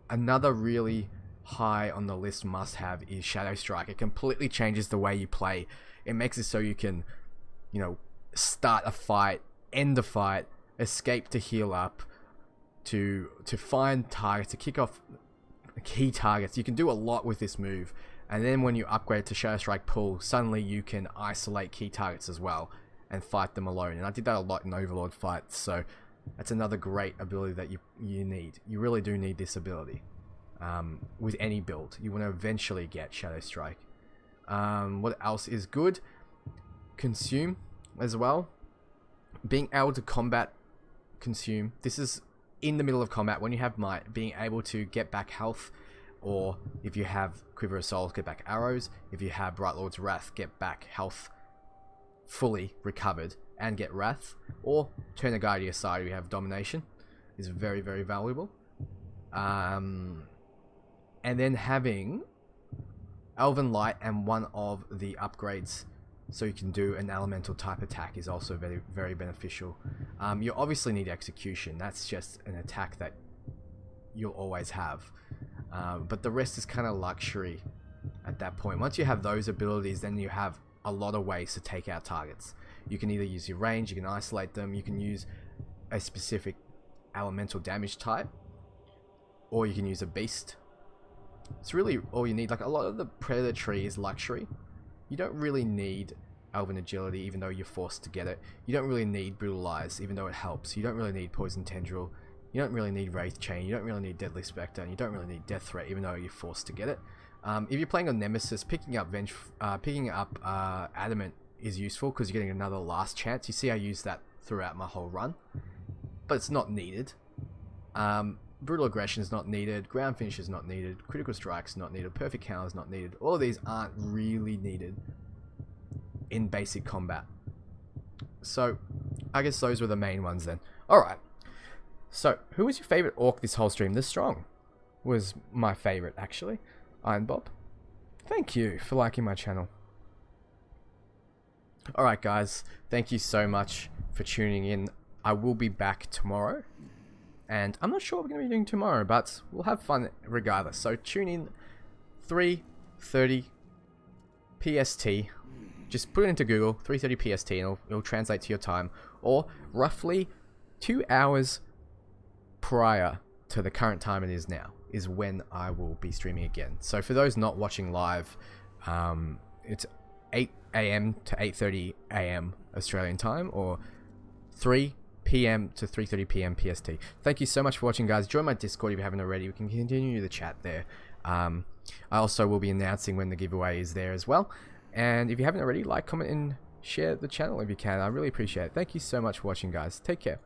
Another really high on the list must have is Shadow Strike. It completely changes the way you play. It makes it so you can, you know, start a fight, end a fight, escape to heal up, to find targets, to kick off key targets. You can do a lot with this move, and then when you upgrade to Shadow Strike Pull, suddenly you can isolate key targets as well and fight them alone. And I did that a lot in Overlord fights, so that's another great ability that you need. You really do need this ability with any build. You want to eventually get Shadow Strike. What else is good? Consume as well. Being able to combat consume. This is in the middle of combat when you have might. Being able to get back health or if you have Quiver of Souls, get back arrows. If you have Bright Lord's Wrath, get back health fully recovered and get Wrath, or turn a guy to your side if you have Domination. Is very, very valuable. And then having Elven Light and one of the upgrades so you can do an elemental type attack is also very, very beneficial. You obviously need Execution. That's just an attack that you'll always have. But the rest is kind of luxury at that point. Once you have those abilities, then you have a lot of ways to take out targets. You can either use your range, you can isolate them, you can use a specific elemental damage type, or you can use a beast. It's really all you need. Like, a lot of the Predator tree is luxury. You don't really need Elven Agility, even though you're forced to get it. You don't really need Brutalize, even though it helps. You don't really need Poison Tendril. You don't really need Wraith Chain. You don't really need Deadly Spectre, and you don't really need Death Threat, even though you're forced to get it. If you're playing on Nemesis, picking up Adamant is useful because you're getting another last chance. You see, I use that throughout my whole run, but it's not needed. Brutal Aggression is not needed. Ground Finish is not needed. Critical Strike's not needed. Perfect Counter is not needed. All of these aren't really needed in basic combat. So, I guess those were the main ones then. Alright. So, who was your favourite orc this whole stream? The Strong was my favourite, actually. Iron Bob. Thank you for liking my channel. Alright guys, thank you so much for tuning in. I will be back tomorrow. And I'm not sure what we're going to be doing tomorrow, but we'll have fun regardless. So tune in 3:30 PST. Just put it into Google, 3:30 PST, and it'll translate to your time. Or roughly 2 hours prior to the current time it is now is when I will be streaming again. So for those not watching live, it's 8 AM to 8:30 AM Australian time, or 3 PM to 3:30 PM PST. Thank you so much for watching, guys. Join my Discord if you haven't already. We can continue the chat there. I also will be announcing when the giveaway is there as well. And if you haven't already, like, comment, and share the channel if you can. I really appreciate it. Thank you so much for watching, guys. Take care.